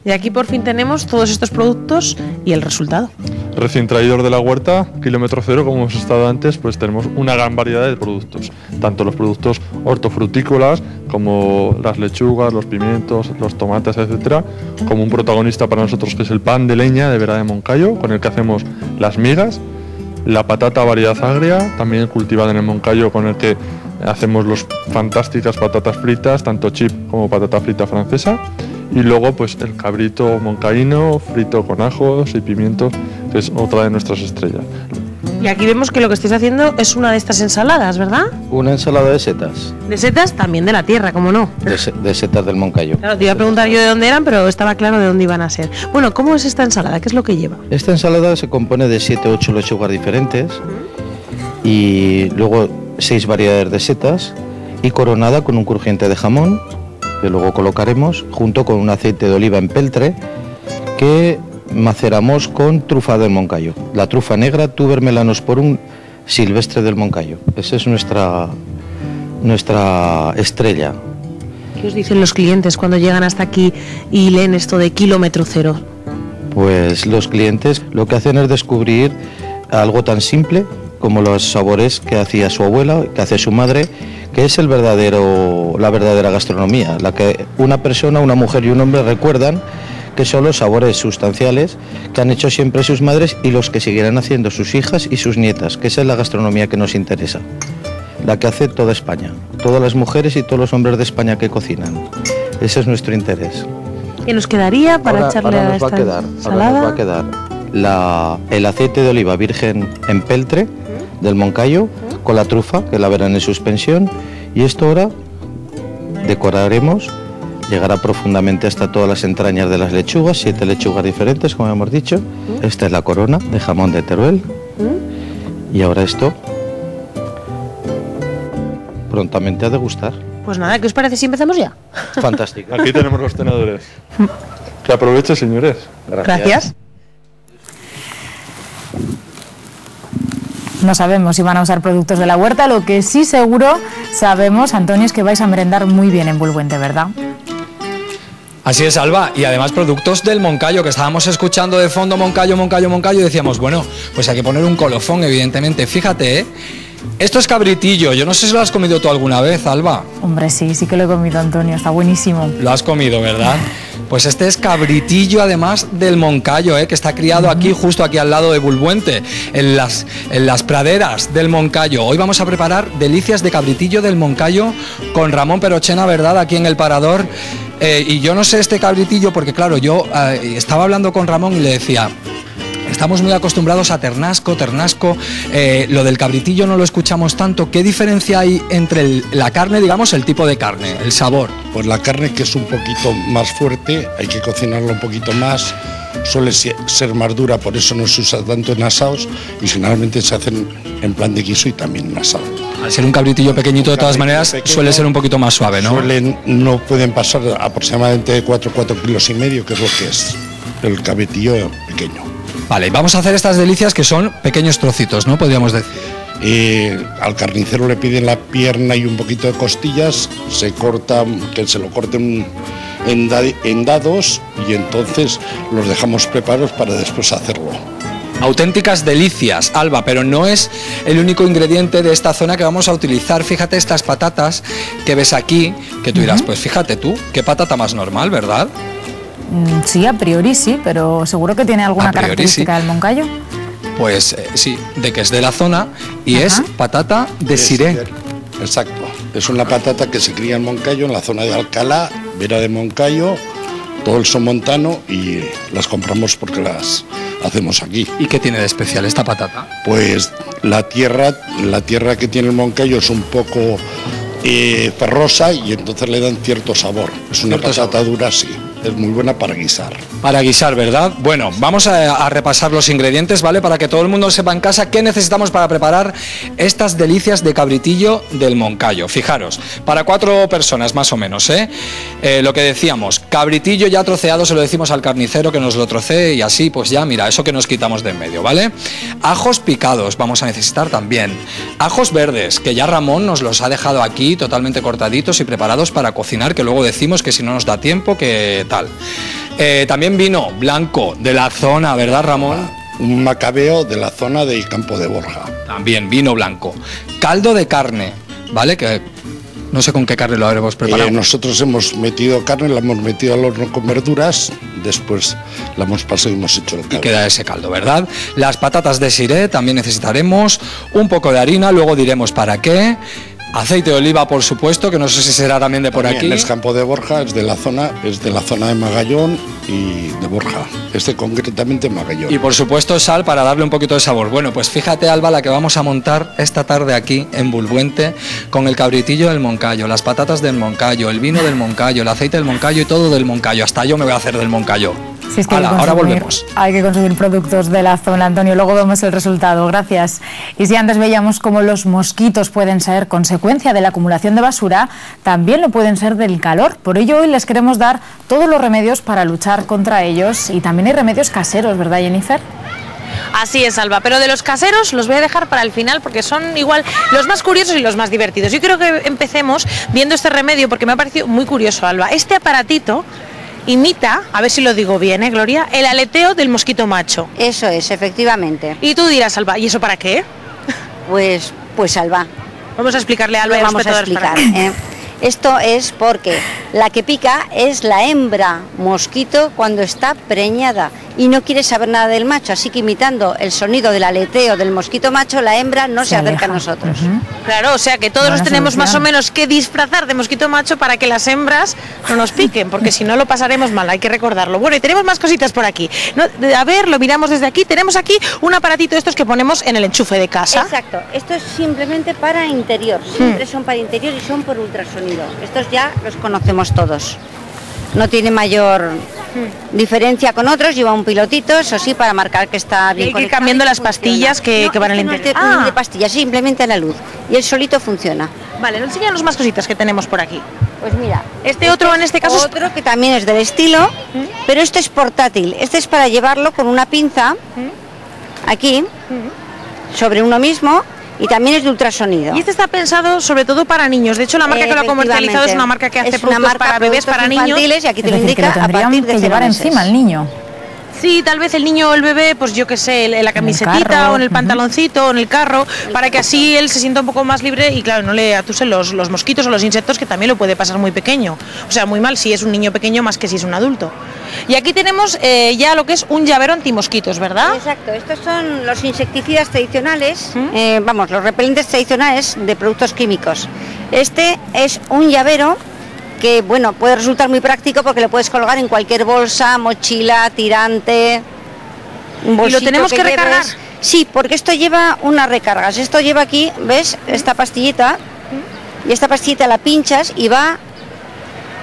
Speaker 20: Y aquí por fin tenemos todos estos productos y el resultado.
Speaker 23: Recién traídos de la huerta, Kilómetro Cero, como hemos estado antes, pues tenemos una gran variedad de productos. Tanto los productos hortofrutícolas, como las lechugas, los pimientos, los tomates, etcétera, como un protagonista para nosotros que es el pan de leña de Vera de Moncayo, con el que hacemos las migas, la patata variedad agria, también cultivada en el Moncayo, con el que hacemos las fantásticas patatas fritas, tanto chip como patata frita francesa. Y luego pues el cabrito moncaíno frito con ajos y pimientos, que es otra de nuestras estrellas.
Speaker 20: Y aquí vemos que lo que estáis haciendo es una de estas ensaladas, ¿verdad?
Speaker 24: Una ensalada de setas.
Speaker 20: De setas, también de la tierra, ¿cómo no?
Speaker 24: De setas del Moncayo.
Speaker 20: Claro, te iba a preguntar yo de dónde eran, pero estaba claro de dónde iban a ser. Bueno, ¿cómo es esta ensalada? ¿Qué es lo que lleva?
Speaker 24: Esta ensalada se compone de 7 o 8 lechugas diferentes y luego 6 variedades de setas y coronada con un crujiente de jamón, que luego colocaremos junto con un aceite de oliva en peltre que maceramos con trufa del Moncayo. La trufa negra Tuber melanosporum silvestre del Moncayo. Esa es nuestra estrella.
Speaker 20: ¿Qué os dicen los clientes cuando llegan hasta aquí y leen esto de Kilómetro Cero?
Speaker 24: Pues los clientes lo que hacen es descubrir algo tan simple como los sabores que hacía su abuela, que hace su madre, que es la verdadera gastronomía, la que una persona, una mujer y un hombre recuerdan que son los sabores sustanciales que han hecho siempre sus madres y los que seguirán haciendo sus hijas y sus nietas, que esa es la gastronomía que nos interesa, la que hace toda España, todas las mujeres y todos los hombres de España que cocinan. Ese es nuestro interés.
Speaker 20: ¿Qué nos quedaría para echarle a esta ensalada?
Speaker 24: Ahora nos va a quedar el aceite de oliva virgen en peltre del Moncayo con la trufa, que la verán en suspensión, y esto ahora decoraremos, llegará profundamente hasta todas las entrañas de las lechugas, 7 lechugas diferentes, como hemos dicho. Esta es la corona de jamón de Teruel. Y ahora esto, prontamente a degustar.
Speaker 20: Pues nada, ¿qué os parece si empezamos ya?
Speaker 24: Fantástico.
Speaker 23: Aquí tenemos los tenedores. Que aproveche, señores.
Speaker 20: Gracias.
Speaker 3: No sabemos si van a usar productos de la huerta, lo que sí seguro sabemos, Antonio, es que vais a merendar muy bien en Bulbuente, ¿verdad?
Speaker 6: Así es, Alba, y además productos del Moncayo, que estábamos escuchando de fondo Moncayo, Moncayo, Moncayo, y decíamos, bueno, pues hay que poner un colofón, evidentemente. Fíjate, esto es cabritillo, yo no sé si lo has comido tú alguna vez, Alba.
Speaker 3: Hombre, sí que lo he comido, Antonio, está buenísimo.
Speaker 6: Lo has comido, ¿verdad? Pues este es cabritillo, además del Moncayo, que está criado aquí, justo aquí al lado de Bulbuente, en las praderas del Moncayo. Hoy vamos a preparar delicias de cabritillo del Moncayo con Ramón Perochena, ¿verdad?, aquí en el Parador. Y yo no sé este cabritillo porque, claro, yo estaba hablando con Ramón y le decía... Estamos muy acostumbrados a ternasco, lo del cabritillo no lo escuchamos tanto. ¿Qué diferencia hay entre la carne, digamos, el tipo de carne, el sabor?
Speaker 7: Pues la carne, que es un poquito más fuerte, hay que cocinarla un poquito más, suele ser más dura, por eso no se usa tanto en asados y generalmente se hacen en plan de guiso y también en asado.
Speaker 6: Al ser un cabritillo pequeñito, de todas maneras, pequeño, suele ser un poquito más suave, ¿no?
Speaker 7: No pueden pasar aproximadamente 4 kilos y medio, que es lo que es el cabritillo pequeño.
Speaker 6: Vale, vamos a hacer estas delicias que son pequeños trocitos, ¿no? Podríamos decir.
Speaker 7: Al carnicero le piden la pierna y un poquito de costillas, se corta, que se lo corten en dados y entonces los dejamos preparados para después hacerlo.
Speaker 6: Auténticas delicias, Alba, pero no es el único ingrediente de esta zona que vamos a utilizar. Fíjate estas patatas que ves aquí, que tú dirás, pues fíjate tú, qué patata más normal, ¿verdad?
Speaker 3: Sí, a priori sí, pero seguro que tiene alguna característica del Moncayo.
Speaker 6: Pues sí, de que es de la zona y es patata de Siré.
Speaker 7: Exacto, es una patata que se cría en Moncayo, en la zona de Alcalá, Vera de Moncayo, todo el somontano, y las compramos porque las hacemos aquí.
Speaker 6: ¿Y qué tiene de especial esta patata?
Speaker 7: Pues la tierra que tiene el Moncayo es un poco ferrosa y entonces le dan cierto sabor. Es una patata dura, sí. Es muy buena para guisar.
Speaker 6: Para guisar, ¿verdad? Bueno, vamos a repasar los ingredientes, ¿vale? Para que todo el mundo sepa en casa qué necesitamos para preparar estas delicias de cabritillo del Moncayo. Fijaros, para 4 personas más o menos, lo que decíamos, cabritillo ya troceado, se lo decimos al carnicero que nos lo trocee y así, pues ya, mira, eso que nos quitamos de en medio, ¿vale? Ajos picados vamos a necesitar también. Ajos verdes, que ya Ramón nos los ha dejado aquí totalmente cortaditos y preparados para cocinar, que luego decimos que si no nos da tiempo, que tal. También vino blanco de la zona, ¿verdad, Ramón?
Speaker 7: Un macabeo de la zona del campo de Borja.
Speaker 6: También vino blanco. Caldo de carne, ¿vale? Que no sé con qué carne lo habremos preparado.
Speaker 7: Nosotros hemos metido carne, la hemos metido al horno con verduras, después la hemos pasado y hemos hecho el caldo.
Speaker 6: Y queda ese caldo, ¿verdad? Las patatas de Siré también necesitaremos, un poco de harina, luego diremos para qué. Aceite de oliva, por supuesto, que no sé si será también de por aquí.
Speaker 7: Es campo de Borja, es de la zona de Magallón y de Borja. Concretamente Magallón.
Speaker 6: Y por supuesto sal para darle un poquito de sabor. Bueno, pues fíjate, Alba, la que vamos a montar esta tarde aquí en Bulbuente con el cabritillo del Moncayo, las patatas del Moncayo, el vino del Moncayo, el aceite del Moncayo y todo del Moncayo. Hasta yo me voy a hacer del Moncayo.
Speaker 3: Si es que
Speaker 6: ahora volvemos.
Speaker 3: Hay que consumir productos de la zona, Antonio, luego vemos el resultado. Gracias. Y si antes veíamos cómo los mosquitos pueden ser consecuencia de la acumulación de basura, también lo pueden ser del calor. Por ello hoy les queremos dar todos los remedios para luchar contra ellos, y también hay remedios caseros, ¿verdad, Jennifer?
Speaker 20: Así es, Alba, pero de los caseros los voy a dejar para el final porque son igual los más curiosos y los más divertidos. Yo creo que empecemos viendo este remedio porque me ha parecido muy curioso, Alba. Este aparatito imita, a ver si lo digo bien, Gloria, el aleteo del mosquito macho.
Speaker 8: Eso es, efectivamente.
Speaker 20: Y tú dirás, Alba, ¿y eso para qué?
Speaker 8: Pues Alba.
Speaker 20: Vamos a explicarle a Alba.
Speaker 8: Vamos a explicar. Esto es porque La que pica es la hembra mosquito cuando está preñada y no quiere saber nada del macho, así que imitando el sonido del aleteo del mosquito macho, la hembra no se acerca a nosotros.
Speaker 20: Claro, o sea que todos nos tenemos más o menos que disfrazar de mosquito macho para que las hembras no nos piquen, porque si no lo pasaremos mal, hay que recordarlo. Bueno, y tenemos más cositas por aquí. No, a ver, lo miramos desde aquí. Tenemos aquí un aparatito de estos que ponemos en el enchufe de casa.
Speaker 8: Exacto, esto es simplemente para interior, siempre son para interior y son por ultrasonido. Estos ya los conocemos todos. No tiene mayor diferencia con otros, lleva un pilotito, eso sí, para marcar que está bien conectado.
Speaker 20: Hay que ir cambiando las pastillas que van en el interior.
Speaker 8: No es de pastillas, simplemente a la luz. Y el solito funciona.
Speaker 20: Vale, enséñanos más cositas que tenemos por aquí.
Speaker 8: Pues mira,
Speaker 20: este otro en este caso
Speaker 8: otro que también es del estilo, pero este es portátil. Este es para llevarlo con una pinza aquí, sobre uno mismo. Y también es de ultrasonido.
Speaker 20: Y este está pensado sobre todo para niños. De hecho, la marca que lo ha comercializado es una marca que hace productos para bebés, para niños.
Speaker 8: Y aquí te lo indica
Speaker 3: a partir de llevar encima al niño.
Speaker 20: Sí, tal vez el niño o el bebé, pues yo qué sé, en la camisetita o en el pantaloncito o en el carro, para que así él se sienta un poco más libre y claro, no le atusen los mosquitos o los insectos, que también lo puede pasar muy pequeño. O sea, muy mal si es un niño pequeño más que si es un adulto. Y aquí tenemos ya lo que es un llavero antimosquitos, ¿verdad?
Speaker 8: Exacto, estos son los insecticidas tradicionales, vamos, los repelentes tradicionales de productos químicos. Este es un llavero que, bueno, puede resultar muy práctico porque lo puedes colgar en cualquier bolsa, mochila, tirante, un bolsito.
Speaker 20: ¿Y lo tenemos que recargar?
Speaker 8: Sí, porque esto lleva unas recargas. Esto lleva aquí, ¿ves? Esta pastillita, y esta pastillita la pinchas y va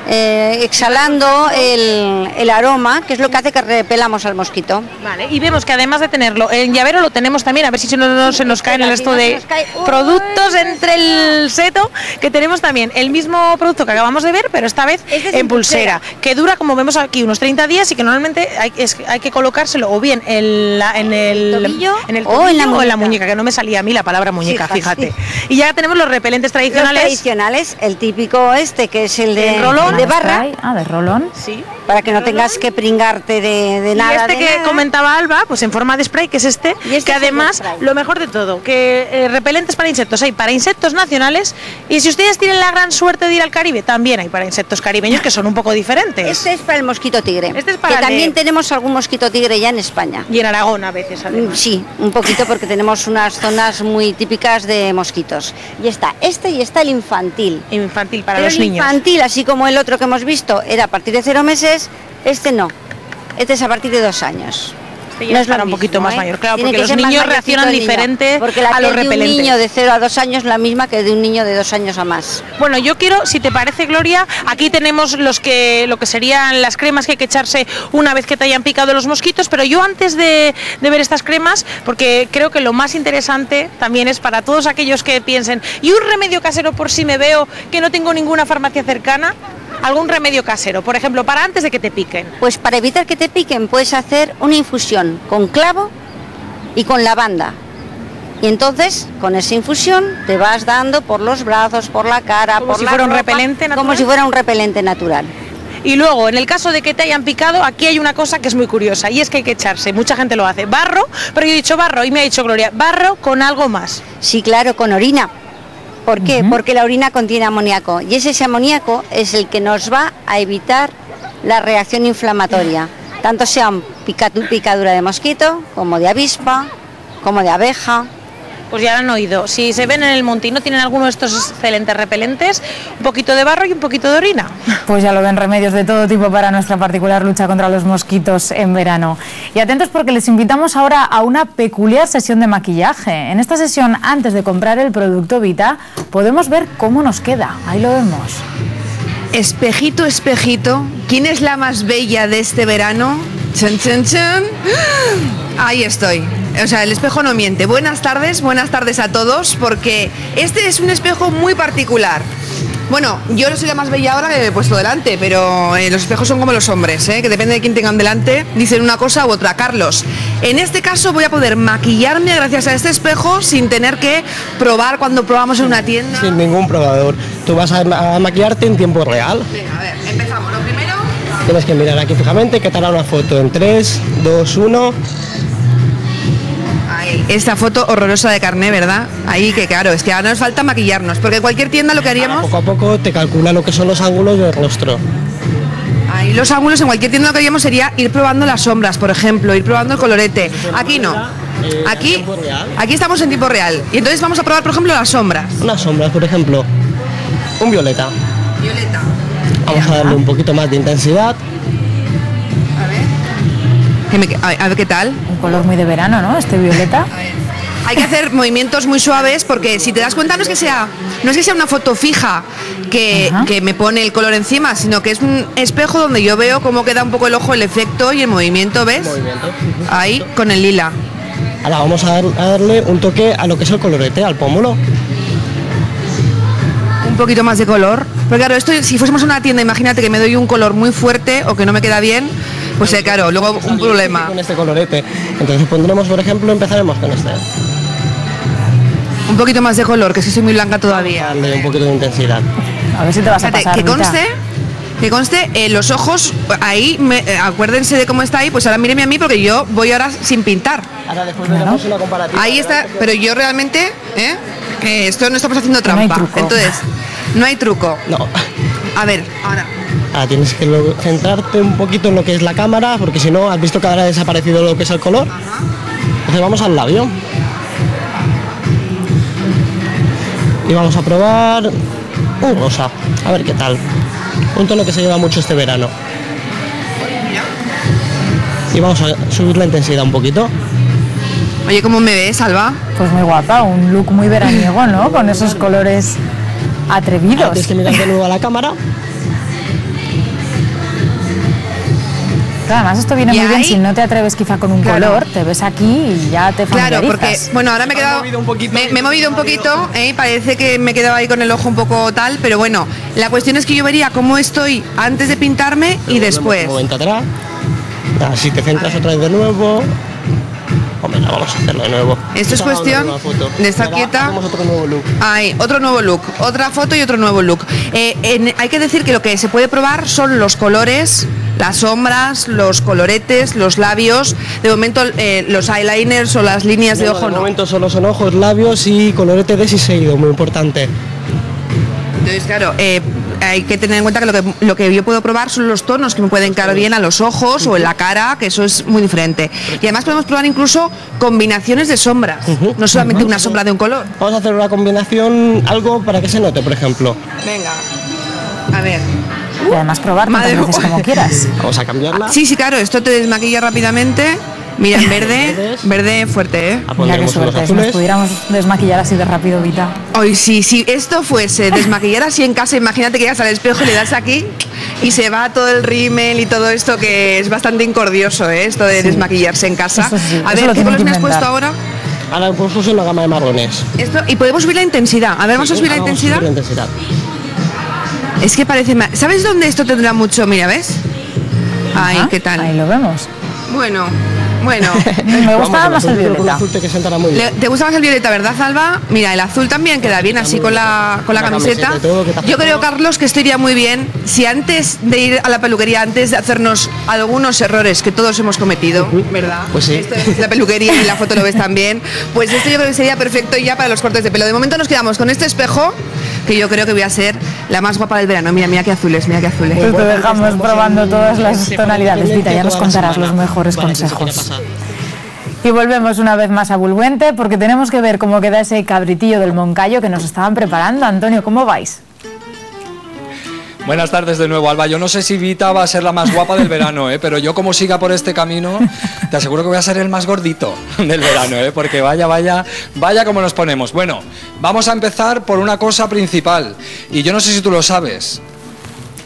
Speaker 8: exhalando el aroma, que es lo que hace que repelamos al mosquito.
Speaker 20: Vale, y vemos que además de tenerlo, el llavero lo tenemos también, a ver si se nos caen el resto de productos entre el seto, que tenemos también el mismo producto que acabamos de ver, pero esta vez en pulsera, que dura, como vemos aquí, unos 30 días y que normalmente hay que colocárselo o bien en el tobillo o en la muñeca, que no me salía a mí la palabra muñeca, fíjate. Y ya tenemos los repelentes tradicionales.
Speaker 8: El típico este, que es el de
Speaker 20: rolón.
Speaker 8: De barra.
Speaker 3: De rolón.
Speaker 20: Sí.
Speaker 8: Para que no tengas que pringarte de nada.
Speaker 20: Y este que comentaba Alba, pues en forma de spray, que es este, que además, lo mejor de todo, que repelentes para insectos hay para insectos nacionales, y si ustedes tienen la gran suerte de ir al Caribe, también hay para insectos caribeños que son un poco diferentes.
Speaker 8: Este es para el mosquito tigre.
Speaker 20: Este es para
Speaker 8: que también tenemos algún mosquito tigre ya en España.
Speaker 20: Y en Aragón a veces, además.
Speaker 8: Sí, un poquito, porque tenemos unas zonas muy típicas de mosquitos. Y está este y está el infantil.
Speaker 20: Infantil para
Speaker 8: pero
Speaker 20: los niños.
Speaker 8: El infantil, así como el otro que hemos visto, era a partir de 0 meses, este no. Este es a partir de 2 años.
Speaker 20: Este ya es un poquito más mayor, claro, porque los niños reaccionan diferente a los repelentes.
Speaker 8: De un niño de 0 a 2 años la misma que de un niño de 2 años a más.
Speaker 20: Bueno, yo quiero, si te parece, Gloria, aquí tenemos lo que serían las cremas que hay que echarse una vez que te hayan picado los mosquitos, pero yo antes de ver estas cremas, porque creo que lo más interesante también es para todos aquellos que piensen, ¿y un remedio casero por si me veo que no tengo ninguna farmacia cercana? ¿Algún remedio casero, por ejemplo, para antes de que te piquen?
Speaker 8: Pues para evitar que te piquen puedes hacer una infusión con clavo y con lavanda. Y entonces, con esa infusión, te vas dando por los brazos, por la cara,
Speaker 20: por la ropa,
Speaker 8: como si fuera un repelente natural.
Speaker 20: Y luego, en el caso de que te hayan picado, aquí hay una cosa que es muy curiosa, y es que hay que echarse, mucha gente lo hace, barro, pero yo he dicho barro y me ha dicho Gloria, barro con algo más.
Speaker 8: Sí, claro, con orina. ¿Por qué? Porque la orina contiene amoníaco y ese amoníaco es el que nos va a evitar la reacción inflamatoria, tanto sea picadura de mosquito, como de avispa, como de abeja.
Speaker 20: Pues ya lo han oído, si se ven en el monte y no tienen alguno de estos excelentes repelentes, un poquito de barro y un poquito de orina.
Speaker 3: Pues ya lo ven, remedios de todo tipo para nuestra particular lucha contra los mosquitos en verano. Y atentos porque les invitamos ahora a una peculiar sesión de maquillaje. En esta sesión, antes de comprar el producto Vita, podemos ver cómo nos queda. Ahí lo vemos.
Speaker 10: Espejito, espejito, ¿quién es la más bella de este verano? ¡Chan, chan, chan! Ahí estoy. O sea, el espejo no miente. Buenas tardes a todos, porque este es un espejo muy particular. Bueno, yo no soy la más bella ahora que me he puesto delante, pero los espejos son como los hombres, que depende de quién tengan delante, dicen una cosa u otra. Carlos, en este caso voy a poder maquillarme gracias a este espejo sin tener que probar cuando probamos en una tienda.
Speaker 13: Sin ningún probador. Tú vas a maquillarte en tiempo real.
Speaker 10: Venga, a ver, empezamos. Lo primero...
Speaker 13: Tienes que mirar aquí fijamente, que te hará una foto en 3, 2, 1...
Speaker 10: Ahí Ay, esta foto horrorosa de carné, ¿verdad? Ahí que claro, es que ahora nos falta maquillarnos, porque en cualquier tienda lo que haríamos...
Speaker 13: Poco a poco te calcula lo que son los ángulos del rostro.
Speaker 10: Ahí los ángulos en cualquier tienda lo que haríamos sería ir probando las sombras, por ejemplo, ir probando el colorete. Aquí no. Aquí estamos en tiempo real. Y entonces vamos a probar, por ejemplo, las sombras.
Speaker 13: Unas sombras, por ejemplo, un violeta.
Speaker 10: Violeta.
Speaker 13: Vamos a darle un poquito más de intensidad.
Speaker 10: A ver qué tal.
Speaker 3: Un color muy de verano, ¿no? Este violeta.
Speaker 10: Hay que hacer movimientos muy suaves porque si te das cuenta no es que sea una foto fija que me pone el color encima, sino que es un espejo donde yo veo cómo queda un poco el ojo, el efecto y el movimiento, ¿ves? Ahí con el lila.
Speaker 13: Ahora vamos a darle un toque a lo que es el colorete, al pómulo.
Speaker 10: Un poquito más de color. Pero claro, esto si fuésemos a una tienda, imagínate que me doy un color muy fuerte o que no me queda bien, pues claro, luego un problema.
Speaker 13: Con este colorete. Entonces pondremos, por ejemplo, empezaremos con este.
Speaker 10: Un poquito más de color, que si soy muy blanca todavía.
Speaker 13: Darle un poquito de intensidad.
Speaker 3: A ver si te vas a pasar.
Speaker 10: Que conste, los ojos, ahí, acuérdense de cómo está ahí, pues ahora mírenme a mí porque yo voy ahora sin pintar.
Speaker 13: Ahora después veremos una comparativa.
Speaker 10: Ahí está, pero yo realmente, que esto no estamos haciendo trampa. No entonces, no hay truco.
Speaker 13: No.
Speaker 10: A ver, ahora.
Speaker 13: Ahora tienes que centrarte un poquito en lo que es la cámara, porque si no, has visto que ahora ha desaparecido lo que es el color. Entonces vamos al labio. Y vamos a probar un rosa, a ver qué tal. Un tono que se lleva mucho este verano. Y vamos a subir la intensidad un poquito.
Speaker 10: Oye, ¿cómo me ves, Alba?
Speaker 3: Pues muy guapa, un look muy veraniego, ¿no? Con esos colores atrevidos.
Speaker 13: Tienes que mirar de nuevo a la cámara.
Speaker 3: Además esto viene muy bien si no te atreves quizá con un color, te ves aquí y ya te familiarizas.
Speaker 10: Claro, porque, bueno, ahora me he quedado, me he movido un poquito, parece que me he quedado ahí con el ojo un poco tal, pero bueno, la cuestión es que yo vería cómo estoy antes de pintarme y después.
Speaker 13: Un momento atrás, si te centras otra vez de nuevo. Hombre, vamos a hacerlo de nuevo.
Speaker 10: Esto es cuestión de estar quieta.
Speaker 13: Otro nuevo look.
Speaker 10: Otro nuevo look, otra foto y otro nuevo look. Hay que decir que lo que se puede probar son los colores, las sombras, los coloretes, los labios. De momento los eyeliners o las líneas de ojo
Speaker 13: no. De momento solo son ojos, labios y colorete de siseido, muy importante.
Speaker 10: Entonces, claro, hay que tener en cuenta que lo que yo puedo probar son los tonos que me pueden caer bien a los ojos o en la cara, que eso es muy diferente. Y además podemos probar incluso combinaciones de sombras, no solamente una sombra de un color.
Speaker 13: Vamos a hacer una combinación, algo para que se note, por ejemplo.
Speaker 10: Venga, a ver.
Speaker 3: Y además probar tantas veces como quieras.
Speaker 13: Vamos a cambiarla.
Speaker 10: Sí, claro, esto te desmaquilla rápidamente. Mira, en verde fuerte,
Speaker 3: Mira qué suerte, si nos pudiéramos desmaquillar así de rápido, Vita.
Speaker 10: Hoy sí, si esto fuese desmaquillar así en casa, imagínate que llegas al espejo y le das aquí y se va todo el rímel y todo esto, que es bastante incordioso, esto de desmaquillarse en casa. A ver, ¿qué colores me has puesto ahora?
Speaker 13: Ahora he puesto una gama de marrones.
Speaker 10: Y podemos subir la intensidad. A ver, vamos a subir la intensidad. Es que parece más. ¿Sabes dónde esto tendrá mucho? Mira, ¿ves? Ahí, ¿qué tal?
Speaker 3: Ahí lo vemos.
Speaker 10: Bueno.
Speaker 3: Me gustaba más el violeta.
Speaker 10: ¿Te gusta más el violeta, verdad, Alba? Mira, el azul también queda bien así con la camiseta. Yo creo, Carlos, que esto iría muy bien si antes de ir a la peluquería, antes de hacernos algunos errores que todos hemos cometido, ¿verdad?
Speaker 13: Pues sí.
Speaker 10: Esto es la peluquería y la foto lo ves también. Pues esto yo creo que sería perfecto ya para los cortes de pelo. De momento nos quedamos con este espejo, que yo creo que voy a ser la más guapa del verano. Mira qué azules, mira qué azules.
Speaker 3: Pues te dejamos probando todas las tonalidades, Vita, ya nos contarás los mejores consejos. Y volvemos una vez más a Bulbuente porque tenemos que ver cómo queda ese cabritillo del Moncayo que nos estaban preparando. Antonio, ¿cómo vais?
Speaker 6: Buenas tardes de nuevo, Alba. Yo no sé si Vita va a ser la más guapa del verano, pero yo como siga por este camino, te aseguro que voy a ser el más gordito del verano, porque vaya como nos ponemos. Bueno, vamos a empezar por una cosa principal, y yo no sé si tú lo sabes.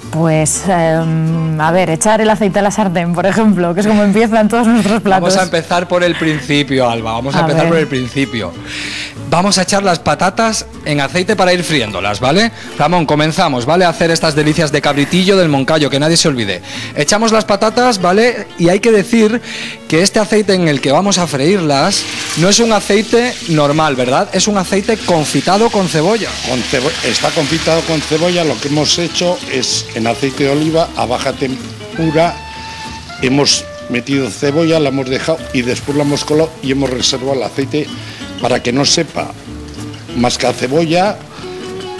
Speaker 3: Pues, a ver, echar el aceite a la sartén, por ejemplo, que es como empiezan todos nuestros platos.
Speaker 6: Vamos a empezar por el principio, Alba, vamos a empezar por el principio. Vamos a echar las patatas en aceite para ir friéndolas, ¿vale? Ramón, comenzamos, ¿vale? A hacer estas delicias de cabritillo del Moncayo, que nadie se olvide. Echamos las patatas, ¿vale? Y hay que decir que este aceite en el que vamos a freírlas no es un aceite normal, ¿verdad? Es un aceite confitado con cebolla.
Speaker 7: Está confitado con cebolla, lo que hemos hecho es en aceite de oliva a baja temperatura, hemos metido cebolla, la hemos dejado y después la hemos colado y hemos reservado el aceite para que no sepa más que a cebolla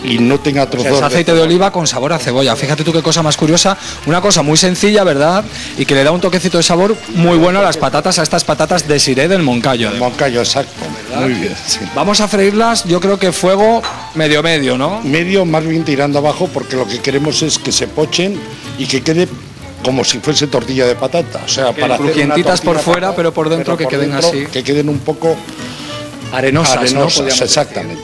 Speaker 7: y no tenga trozos.
Speaker 6: O sea, es aceite de oliva con sabor a cebolla. Fíjate tú qué cosa más curiosa, una cosa muy sencilla, ¿verdad? Y que le da un toquecito de sabor muy bueno a las patatas, a estas patatas de Siré del Moncayo.
Speaker 7: Del Moncayo, exacto. Muy bien, sí.
Speaker 6: Vamos a freírlas, yo creo que fuego medio, ¿no?
Speaker 7: Medio, más bien tirando abajo, porque lo que queremos es que se pochen y que quede como si fuese tortilla de patata. O sea,
Speaker 6: que
Speaker 7: para hacer
Speaker 6: crujientitas por fuera, pero por dentro que queden así.
Speaker 7: Que queden un poco
Speaker 6: arenosas, ¿no?
Speaker 7: Exactamente.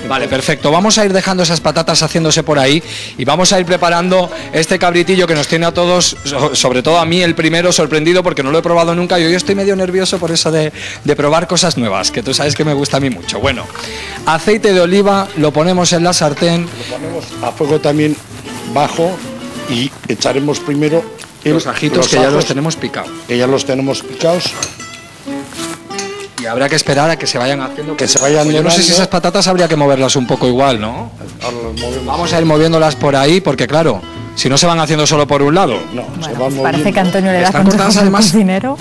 Speaker 6: Vale, perfecto. Vamos a ir dejando esas patatas haciéndose por ahí y vamos a ir preparando este cabritillo que nos tiene a todos, sobre todo a mí el primero, sorprendido porque no lo he probado nunca y hoy estoy medio nervioso por eso de probar cosas nuevas, que tú sabes que me gusta a mí mucho. Bueno, aceite de oliva, lo ponemos en la sartén.
Speaker 7: Lo ponemos a fuego también bajo y echaremos primero
Speaker 6: los ajitos que ya los tenemos picados.
Speaker 7: Que ya los tenemos picados.
Speaker 6: Y habrá que esperar a que se vayan haciendo.
Speaker 7: Que se vayan.
Speaker 6: Yo no sé si esas patatas habría que moverlas un poco igual, ¿no? Vamos a ir moviéndolas por ahí porque claro, si no se van haciendo solo por un lado.
Speaker 7: No,
Speaker 3: bueno,
Speaker 7: se van moviendo.
Speaker 3: Parece que Antonio le da consejos al cocinero.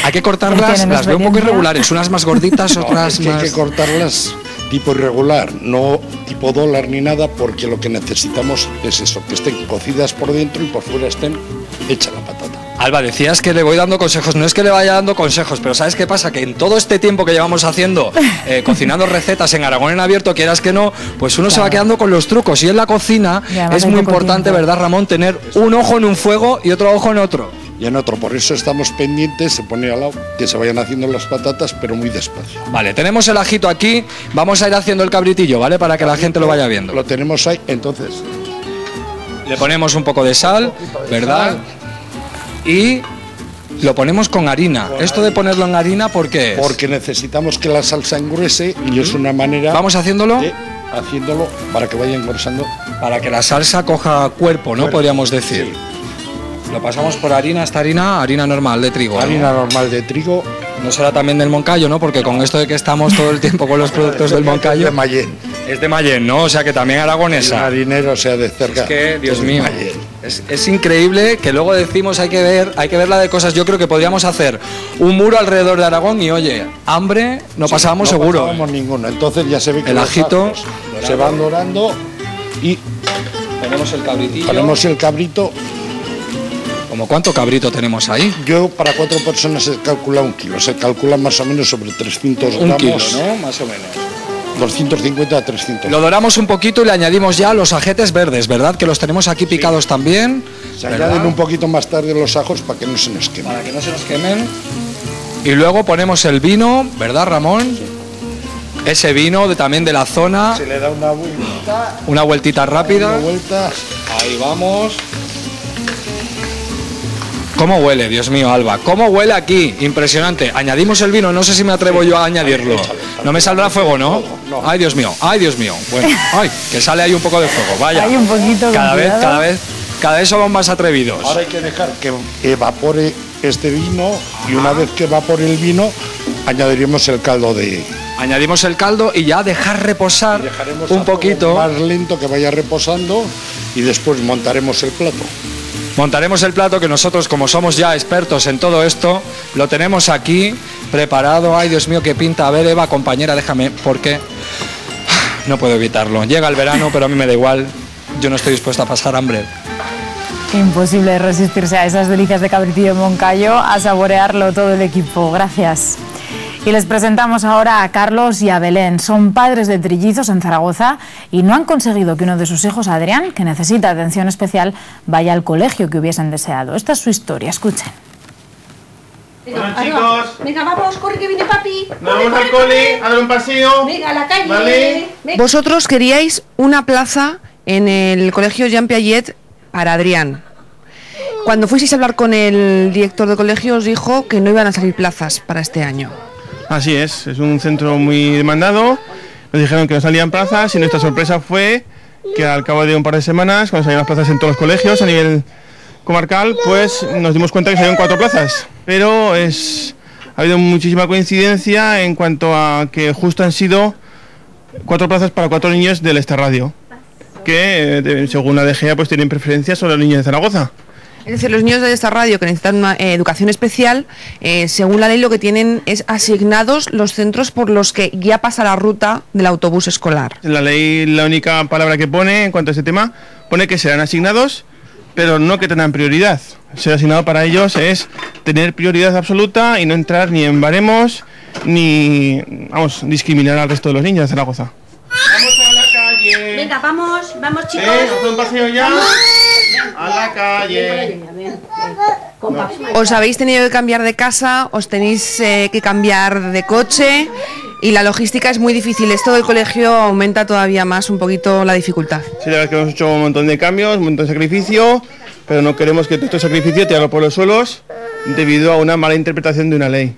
Speaker 6: Hay que cortarlas, las veo un poco irregulares, unas más gorditas, otras más.
Speaker 7: Hay que cortarlas tipo irregular, no tipo dólar ni nada, porque lo que necesitamos es eso, que estén cocidas por dentro y por fuera estén hecha la patata.
Speaker 6: Alba, decías que le voy dando consejos, no es que le vaya dando consejos, pero ¿sabes qué pasa? Que en todo este tiempo que llevamos haciendo, cocinando recetas en Aragón en Abierto, quieras que no, pues uno se va quedando con los trucos. Y en la cocina es muy importante, ¿verdad, Ramón? Tener un ojo en un fuego y otro ojo en otro.
Speaker 7: Y en otro, por eso estamos pendientes, se pone al lado, que se vayan haciendo las patatas, pero muy despacio.
Speaker 6: Vale, tenemos el ajito aquí, vamos a ir haciendo el cabritillo, ¿vale? Para que la gente lo vaya viendo.
Speaker 7: Lo tenemos ahí, entonces.
Speaker 6: Le ponemos un poco de sal, ¿verdad? Y lo ponemos con harina. Esto de ponerlo en harina, ¿por qué es?
Speaker 7: Porque necesitamos que la salsa engruese y es una manera...
Speaker 6: ¿Vamos haciéndolo?
Speaker 7: Haciéndolo para que vaya engrosando.
Speaker 6: Para que la salsa coja cuerpo, ¿no? Podríamos decir. Sí. Lo pasamos por harina, esta harina normal de trigo.
Speaker 7: Harina normal de trigo.
Speaker 6: No será también del Moncayo, ¿no? Porque con esto de que estamos todo el tiempo con los productos del Moncayo...
Speaker 7: Es de Mayén.
Speaker 6: Es de Mayén, ¿no? O sea que también aragonesa.
Speaker 7: El marinero, o sea, de cerca.
Speaker 6: Es que, Dios mío, es increíble que luego decimos hay que ver la de cosas. Yo creo que podríamos hacer un muro alrededor de Aragón y, oye, hambre no pasábamos seguro.
Speaker 7: No pasábamos ninguno. Entonces ya se ve que
Speaker 6: el ajito
Speaker 7: se van dorando y...
Speaker 6: Ponemos el cabritillo.
Speaker 7: Ponemos el cabrito.
Speaker 6: ¿Cómo cuánto cabrito tenemos ahí?
Speaker 7: Yo para 4 personas se calcula 1 kilo. Se calcula más o menos sobre 300 gramos.
Speaker 6: 1 kilo, ¿no? Más o menos.
Speaker 7: 250 a 300.
Speaker 6: Lo doramos un poquito y le añadimos ya los ajetes verdes, ¿verdad? Que los tenemos aquí picados también.
Speaker 7: Se añaden un poquito más tarde los ajos para que no se nos quemen.
Speaker 6: Para que no se nos quemen. Y luego ponemos el vino, ¿verdad, Ramón? Sí. Ese vino también de la zona.
Speaker 7: Se le da una vueltita.
Speaker 6: Una vueltita rápida.
Speaker 7: Una vuelta.
Speaker 6: Ahí vamos. ¿Cómo huele, Dios mío, Alba? ¿Cómo huele aquí? Impresionante. Añadimos el vino, no sé si me atrevo yo a añadirlo. No me saldrá fuego, ¿no? Ay, Dios mío, ay, Dios mío. Bueno, ay, que sale ahí un poco de fuego, vaya.
Speaker 3: Hay un poquito
Speaker 6: cada vez somos más atrevidos.
Speaker 7: Ahora hay que dejar que evapore este vino y una vez que evapore el vino, añadiremos el caldo de...
Speaker 6: Añadimos el caldo y ya dejar reposar un poquito.
Speaker 7: Más lento, que vaya reposando y después montaremos el plato.
Speaker 6: Montaremos el plato que nosotros, como somos ya expertos en todo esto, lo tenemos aquí preparado. Ay, Dios mío, qué pinta. A ver, Eva, compañera, déjame, porque no puedo evitarlo. Llega el verano, pero a mí me da igual. Yo no estoy dispuesta a pasar hambre.
Speaker 3: Imposible resistirse a esas delicias de cabritillo de Moncayo, a saborearlo todo el equipo. Gracias. Y les presentamos ahora a Carlos y a Belén. Son padres de trillizos en Zaragoza y no han conseguido que uno de sus hijos, Adrián, que necesita atención especial, vaya al colegio que hubiesen deseado. Esta es su historia, escuchen.
Speaker 2: Bueno, chicos.
Speaker 14: Venga, vamos, corre que viene papi.
Speaker 2: Nos vamos al cole, a dar un paseo.
Speaker 14: Venga, a la calle.
Speaker 2: Vale.
Speaker 10: Vosotros queríais una plaza en el colegio Jean Piaget para Adrián. Cuando fuisteis a hablar con el director del colegio os dijo que no iban a salir plazas para este año.
Speaker 2: Así es un centro muy demandado, nos dijeron que no salían plazas y nuestra sorpresa fue que al cabo de un par de semanas, cuando salían las plazas en todos los colegios a nivel comarcal, pues nos dimos cuenta que salieron 4 plazas, pero ha habido muchísima coincidencia en cuanto a que justo han sido 4 plazas para 4 niños del Estarradio, que según la DGA pues tienen preferencia sobre los niños de Zaragoza.
Speaker 10: Es decir, los niños de esta radio que necesitan una educación especial, según la ley lo que tienen es asignados los centros por los que ya pasa la ruta del autobús escolar.
Speaker 2: En la ley la única palabra que pone en cuanto a este tema, pone que serán asignados, pero no que tengan prioridad. Ser asignado para ellos es tener prioridad absoluta y no entrar ni en baremos ni, vamos, discriminar al resto de los niños de Zaragoza.
Speaker 15: Vamos a la calle. Venga, vamos chicos.
Speaker 2: ¿Hacer un paseo ya? A la calle.
Speaker 10: Os habéis tenido que cambiar de casa, os tenéis que cambiar de coche y la logística es muy difícil. Esto del colegio aumenta todavía más un poquito la dificultad.
Speaker 2: Sí, la verdad es que hemos hecho un montón de cambios, un montón de sacrificio, pero no queremos que todo este sacrificio tirarlo por los suelos debido a una mala interpretación de una ley.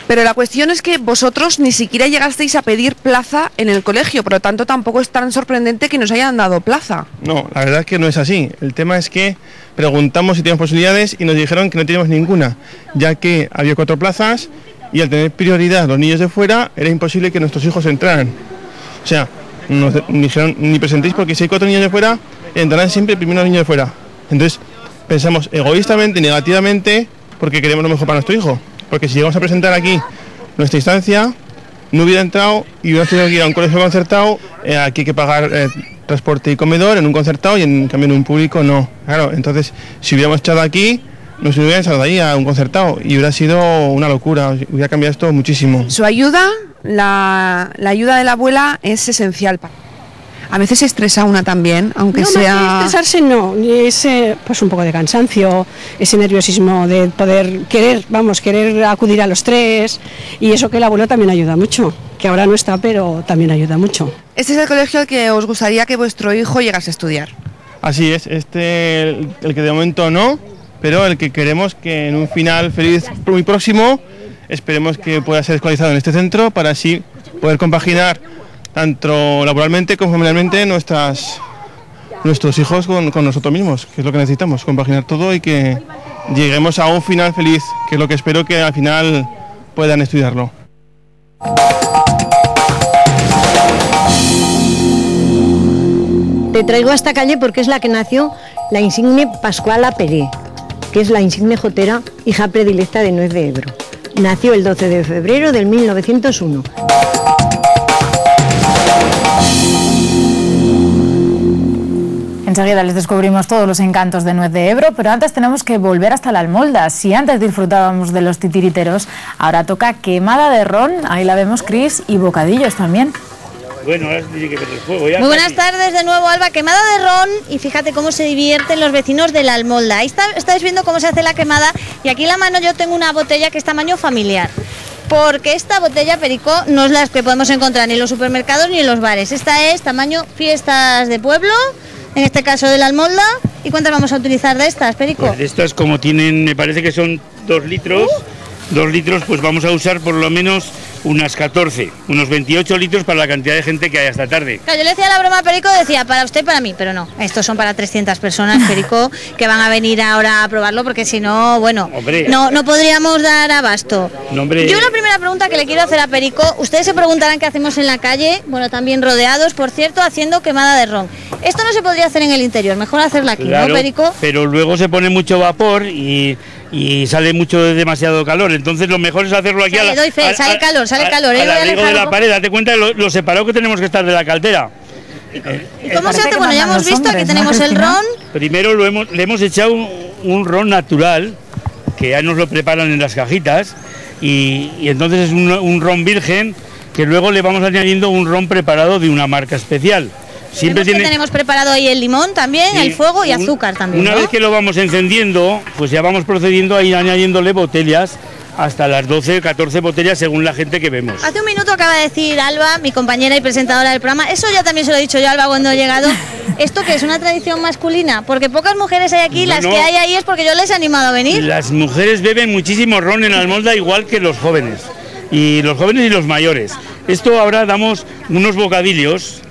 Speaker 10: Pero la cuestión es que vosotros ni siquiera llegasteis a pedir plaza en el colegio, por lo tanto tampoco es tan sorprendente que nos hayan dado plaza.
Speaker 2: No, la verdad es que no es así. El tema es que preguntamos si teníamos posibilidades y nos dijeron que no teníamos ninguna, ya que había 4 plazas y al tener prioridad los niños de fuera era imposible que nuestros hijos entraran. O sea, nos dijeron ni presentéis porque si hay 4 niños de fuera, entrarán siempre primero los niños de fuera. Entonces pensamos egoístamente y negativamente porque queremos lo mejor para nuestro hijo. Porque si llegamos a presentar aquí nuestra instancia, no hubiera entrado y hubiera tenido que ir a un colegio concertado, aquí hay que pagar transporte y comedor en un concertado y en cambio en un público no. Claro, entonces si hubiéramos echado aquí, nos hubieran echado ahí a un concertado y hubiera sido una locura, hubiera cambiado esto muchísimo.
Speaker 10: Su ayuda, la ayuda de la abuela es esencial. A veces se estresa una también, aunque
Speaker 11: no,
Speaker 10: sea...
Speaker 11: No, estresarse no, es pues un poco de cansancio, ese nerviosismo de poder querer acudir a los 3 y eso que el abuelo también ayuda mucho, que ahora no está, pero también ayuda mucho.
Speaker 10: Este es el colegio al que os gustaría que vuestro hijo llegase a estudiar.
Speaker 2: Así es, el que de momento no, pero el que queremos que en un final feliz muy próximo, esperemos que pueda ser escolarizado en este centro para así poder compaginar tanto laboralmente como familiarmente nuestros hijos con nosotros mismos, que es lo que necesitamos, compaginar todo y que lleguemos a un final feliz, que es lo que espero que al final puedan estudiarlo.
Speaker 11: Te traigo a esta calle porque es la que nació la insigne Pascuala Peré, que es la insigne jotera, hija predilecta de Nuez de Ebro. Nació el 12 de febrero del 1901.
Speaker 3: Enseguida les descubrimos todos los encantos de Nuez de Ebro, pero antes tenemos que volver hasta la Almolda. Si antes disfrutábamos de los titiriteros, ahora toca quemada de ron, ahí la vemos, Cris, y bocadillos también.
Speaker 16: Bueno, ahora tiene que meter fuego ya.
Speaker 19: Muy buenas tardes de nuevo, Alba. Quemada de ron y fíjate cómo se divierten los vecinos de la Almolda. Ahí estáis viendo cómo se hace la quemada y aquí en la mano yo tengo una botella que es tamaño familiar. Porque esta botella, Perico, no es la que podemos encontrar ni en los supermercados ni en los bares. Esta es tamaño fiestas de pueblo, en este caso de la Almolda. ¿Y cuántas vamos a utilizar de estas, Perico?
Speaker 16: Pues de estas, como tienen, me parece que son 2 litros, 2 litros, pues vamos a usar por lo menos unas 14, unos 28 litros para la cantidad de gente que hay esta tarde.
Speaker 19: Claro, yo le decía la broma a Perico, decía para usted y para mí, pero no, estos son para 300 personas, Perico, que van a venir ahora a probarlo, porque si no, bueno, no podríamos dar abasto.
Speaker 16: No, hombre.
Speaker 19: Yo la primera pregunta que le quiero hacer a Perico, ustedes se preguntarán qué hacemos en la calle, bueno, también rodeados, por cierto, haciendo quemada de ron. Esto no se podría hacer en el interior, mejor hacerla aquí,
Speaker 16: claro,
Speaker 19: ¿no, Perico?
Speaker 16: Pero luego se pone mucho vapor y sale demasiado calor, entonces lo mejor es hacerlo aquí
Speaker 19: sale calor,
Speaker 16: al abrigo de la pared. Date cuenta de lo separado que tenemos que estar de la caldera.
Speaker 19: ¿Y cómo se hace? Bueno, ya hemos visto, aquí tenemos el ron.
Speaker 16: Primero le hemos echado un ron natural, que ya nos lo preparan en las cajitas, y entonces es un ron virgen, que luego le vamos añadiendo un ron preparado de una marca especial. Siempre
Speaker 19: tenemos preparado ahí el limón también, sí, el fuego y azúcar también.
Speaker 16: Una vez que lo vamos encendiendo, pues ya vamos procediendo a ir añadiéndole botellas, hasta las 12 o 14 botellas según la gente que vemos.
Speaker 19: Hace un minuto acaba de decir Alba, mi compañera y presentadora del programa, eso ya también se lo he dicho yo a Alba cuando he llegado, ¿esto que es una tradición masculina? Porque pocas mujeres hay aquí, las que hay ahí es porque yo les he animado a venir.
Speaker 16: Las mujeres beben muchísimo ron en la Almolda, igual que los jóvenes, y los mayores. Esto ahora damos unos bocadillos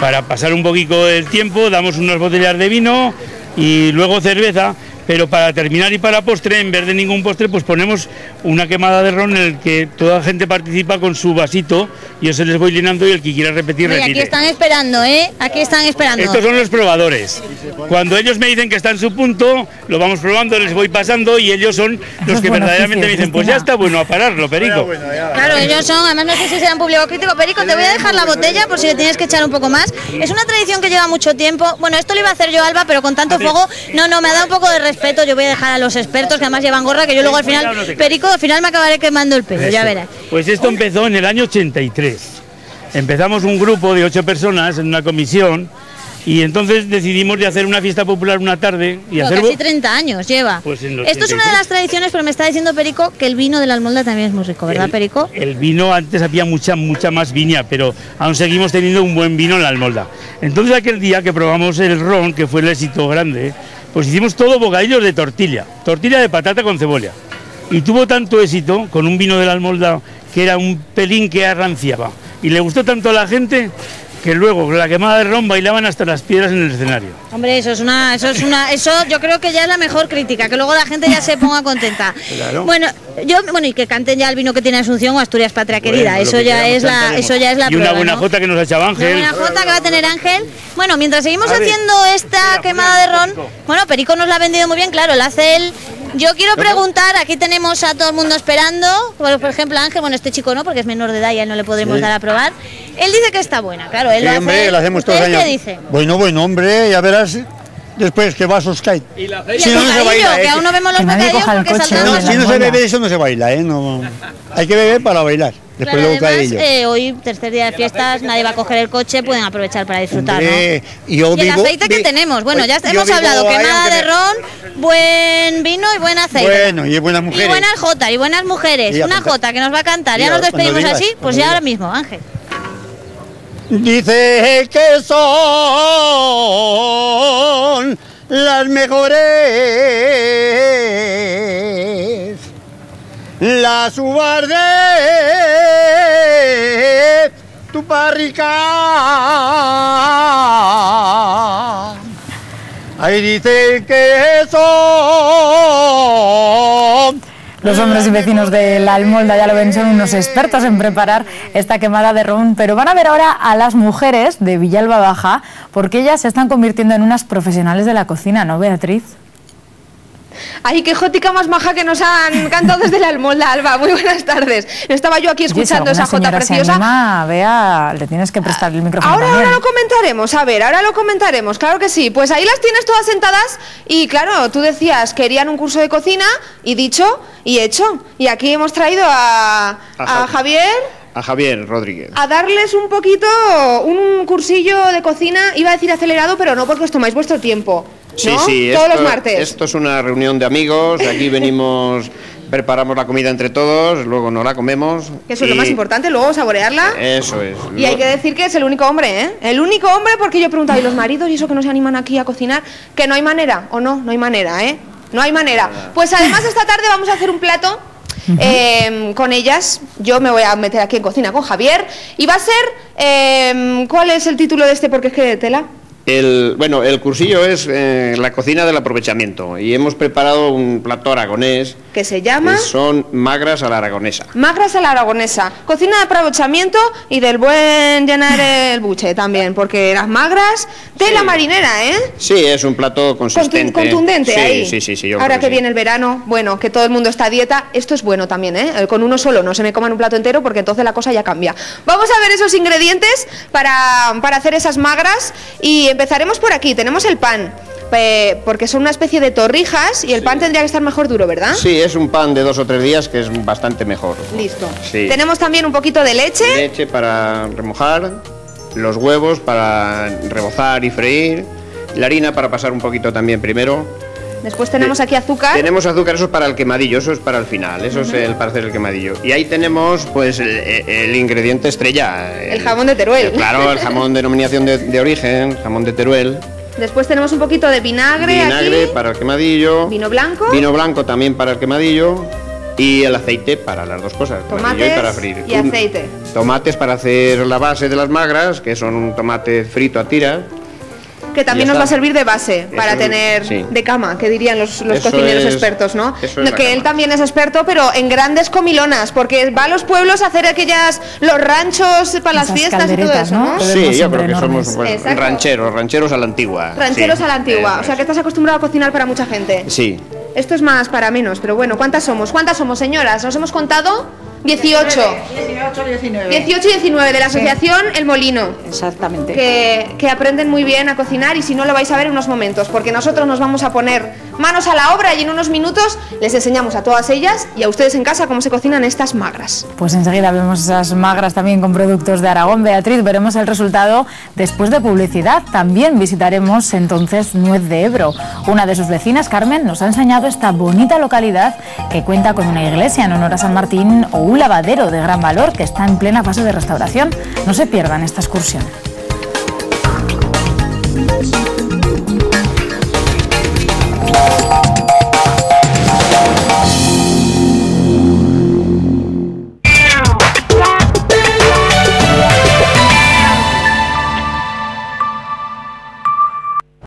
Speaker 16: para pasar un poquito el tiempo, damos unas botellas de vino y luego cerveza, Pero para terminar y para postre, en vez de ningún postre, pues ponemos una quemada de ron en el que toda la gente participa con su vasito. Yo se les voy llenando y el que quiera repetir, repite.
Speaker 19: Aquí están esperando, ¿eh? Aquí están esperando.
Speaker 16: Estos son los probadores. Cuando ellos me dicen que está en su punto, lo vamos probando, les voy pasando y ellos son los que verdaderamente me dicen, pues ya está bueno, a pararlo, Perico.
Speaker 19: Claro, ellos son, además no sé si serán público crítico. Perico, te voy a dejar la botella por si le tienes que echar un poco más. Es una tradición que lleva mucho tiempo. Bueno, esto lo iba a hacer yo, Alba, pero con tanto fuego, no, me ha dado un poco de respeto. Yo voy a dejar a los expertos que además llevan gorra, que yo luego al final, Perico, al final me acabaré quemando el pelo, ya verás.
Speaker 16: Pues esto empezó en el año 83. Empezamos un grupo de 8 personas en una comisión y entonces decidimos de hacer una fiesta popular una tarde y hacer...
Speaker 19: Casi 30 años lleva.
Speaker 16: Pues
Speaker 19: esto es una de las tradiciones, pero me está diciendo Perico que el vino de la Almolda también es muy rico, ¿verdad, Perico?
Speaker 16: El vino, antes había mucha más viña, pero aún seguimos teniendo un buen vino en la Almolda. Entonces aquel día que probamos el ron, que fue el éxito grande, pues hicimos todo bocadillos de tortilla de patata con cebolla. Y tuvo tanto éxito con un vino de la Almolda que era un pelín que arranciaba. Y le gustó tanto a la gente que luego con la quemada de ron bailaban hasta las piedras en el escenario.
Speaker 19: Hombre, eso yo creo que ya es la mejor crítica, que luego la gente ya se ponga contenta.
Speaker 16: Claro.
Speaker 19: Bueno, y que canten ya el vino que tiene Asunción o Asturias Patria Querida,
Speaker 16: bueno,
Speaker 19: eso ya es la
Speaker 16: y
Speaker 19: prueba,
Speaker 16: una buena
Speaker 19: ¿no?
Speaker 16: jota que nos ha echado Ángel.
Speaker 19: Una buena jota que va a tener Ángel. Bueno, mientras seguimos haciendo esta quemada de ron, bueno, Perico nos la ha vendido muy bien, claro, la hace él. Yo quiero preguntar, aquí tenemos a todo el mundo esperando, por ejemplo Ángel, bueno, este chico no, porque es menor de edad y a él no le podremos dar a probar. Él dice que está buena, claro, él lo hace.
Speaker 4: Hombre, lo hacemos todos los años.
Speaker 19: ¿Qué dice?
Speaker 4: Bueno, hombre, ya verás después que vasos caen.
Speaker 19: Y el bocadillo, que aún no vemos los bocadillos porque saltamos.
Speaker 4: Si no se bebe eso no se baila, no. Hay que beber para bailar. Después
Speaker 19: Claro,
Speaker 4: del bocadillo.
Speaker 19: además, hoy, tercer día de fiestas, nadie va a coger el coche, pueden aprovechar para disfrutar,
Speaker 4: Hombre,
Speaker 19: ¿no?
Speaker 4: y
Speaker 19: el aceite que tenemos, bueno, ya hemos hablado, quemada de ron, buen vino y buen aceite.
Speaker 4: Bueno, y buenas mujeres.
Speaker 19: Y buenas jotas, y buenas mujeres.
Speaker 4: Y
Speaker 19: Una jota que nos va a cantar, ya
Speaker 4: Ya,
Speaker 19: nos despedimos
Speaker 4: cuando digas,
Speaker 19: así, pues ya ahora mismo, Ángel.
Speaker 4: Dice que son las mejores las uvas de tu barrica. Ahí dice que son...
Speaker 3: Los hombres y vecinos de la Almolda, ya lo ven, son unos expertos en preparar esta quemada de ron, pero van a ver ahora a las mujeres de Villalba Baja, porque ellas se están convirtiendo en unas profesionales de la cocina, ¿no, Beatriz?
Speaker 10: Ay, qué jótica más maja que nos han cantado desde la Almolda, Alba. Muy buenas tardes. Estaba yo aquí escuchando esa jota preciosa.
Speaker 3: Bea, le tienes que prestar el micrófono
Speaker 10: Ahora
Speaker 3: también.
Speaker 10: lo comentaremos, a ver, ahora lo comentaremos, claro que sí. Pues ahí las tienes todas sentadas y claro, tú decías que querían un curso de cocina y dicho y hecho. Y aquí hemos traído a Javier...
Speaker 12: A Javier Rodríguez.
Speaker 10: A darles un poquito, un cursillo de cocina, iba a decir acelerado, pero no porque os tomáis vuestro tiempo.
Speaker 12: Sí,
Speaker 10: ¿no?
Speaker 12: sí.
Speaker 10: Todos los martes.
Speaker 12: Esto es una reunión de amigos, aquí venimos, preparamos la comida entre todos, luego nos la comemos.
Speaker 10: Que eso es lo más importante, luego saborearla.
Speaker 12: Eso es.
Speaker 10: Y hay que decir que es el único hombre, ¿eh? El único hombre, porque yo he preguntado, ¿y los maridos y eso que no se animan aquí a cocinar? Que no hay manera, ¿o no? No hay manera, ¿eh? No hay manera. Pues además esta tarde vamos a hacer un plato con ellas. Yo me voy a meter aquí en cocina con Javier y va a ser, ¿cuál es el título de este? Porque es que de tela.
Speaker 12: Bueno, el cursillo es la cocina del aprovechamiento y hemos preparado un plato aragonés
Speaker 10: que se llama...
Speaker 12: que son magras a la aragonesa.
Speaker 10: Magras a la aragonesa, cocina de aprovechamiento y del buen llenar el buche también, porque las magras, tela marinera, ¿eh?
Speaker 12: Sí, es un plato consistente.
Speaker 10: Contundente
Speaker 12: sí,
Speaker 10: ahí.
Speaker 12: Sí, yo
Speaker 10: ahora
Speaker 12: creo
Speaker 10: que viene el verano, bueno, que todo el mundo está a dieta, esto es bueno también, ¿eh? Con uno solo, no se me coman un plato entero porque entonces la cosa ya cambia. Vamos a ver esos ingredientes para hacer esas magras y empezaremos por aquí. Tenemos el pan, porque son una especie de torrijas y el pan tendría que estar mejor duro, ¿verdad?
Speaker 12: Sí, es un pan de 2 o 3 días que es bastante mejor.
Speaker 10: Listo.
Speaker 12: Sí.
Speaker 10: Tenemos también un poquito de leche.
Speaker 12: Leche para remojar, los huevos para rebozar y freír, la harina para pasar un poquito también primero.
Speaker 10: Después tenemos aquí azúcar.
Speaker 12: Tenemos azúcar, eso es para el quemadillo, eso es para el final, eso es para hacer el quemadillo. Y ahí tenemos pues el ingrediente estrella.
Speaker 10: El jamón de Teruel.
Speaker 12: Claro, el jamón denominación de origen, jamón de Teruel.
Speaker 10: Después tenemos un poquito de vinagre.
Speaker 12: Vinagre
Speaker 10: aquí.
Speaker 12: para el quemadillo.
Speaker 10: Vino blanco.
Speaker 12: Vino blanco también para el quemadillo. Y el aceite para las dos cosas.
Speaker 10: Tomates
Speaker 12: y para freír.
Speaker 10: y aceite.
Speaker 12: Tomates para hacer la base de las magras, que son un tomate frito a tiras.
Speaker 10: que también
Speaker 12: Ya
Speaker 10: nos va a
Speaker 12: está.
Speaker 10: servir de base para
Speaker 12: Eso,
Speaker 10: tener
Speaker 12: sí.
Speaker 10: de cama, que dirían los
Speaker 12: Eso
Speaker 10: cocineros
Speaker 12: es-
Speaker 10: expertos, ¿no?
Speaker 12: eso es la
Speaker 10: Que él también es experto, pero en grandes comilonas, porque va a los pueblos a hacer los ranchos para las
Speaker 3: Esas
Speaker 10: fiestas y todo
Speaker 3: calderetas,
Speaker 10: eso, ¿no?
Speaker 3: ¿no?
Speaker 12: Sí,
Speaker 3: Podemos
Speaker 12: yo creo que
Speaker 3: enormes.
Speaker 12: somos pues,
Speaker 10: Exacto.
Speaker 12: rancheros a la antigua.
Speaker 10: Rancheros
Speaker 12: Sí,
Speaker 10: a la antigua,
Speaker 12: eso
Speaker 10: o sea que estás acostumbrado a cocinar para mucha gente.
Speaker 12: Sí.
Speaker 10: Esto es más para menos, pero bueno, ¿cuántas somos? ¿Cuántas somos, señoras? ¿Nos hemos contado? 18.
Speaker 14: 18, 19.
Speaker 10: 18 y 19 de la asociación El Molino.
Speaker 14: Exactamente.
Speaker 10: Que aprenden muy bien a cocinar y si no lo vais a ver en unos momentos, porque nosotros nos vamos a poner manos a la obra y en unos minutos les enseñamos a todas ellas y a ustedes en casa cómo se cocinan estas magras.
Speaker 3: Pues enseguida vemos esas magras también con productos de Aragón. Beatriz, veremos el resultado después de publicidad. También visitaremos entonces Nuez de Ebro. Una de sus vecinas, Carmen, nos ha enseñado esta bonita localidad que cuenta con una iglesia en honor a San Martín o un lavadero de gran valor que está en plena fase de restauración. No se pierdan esta excursión.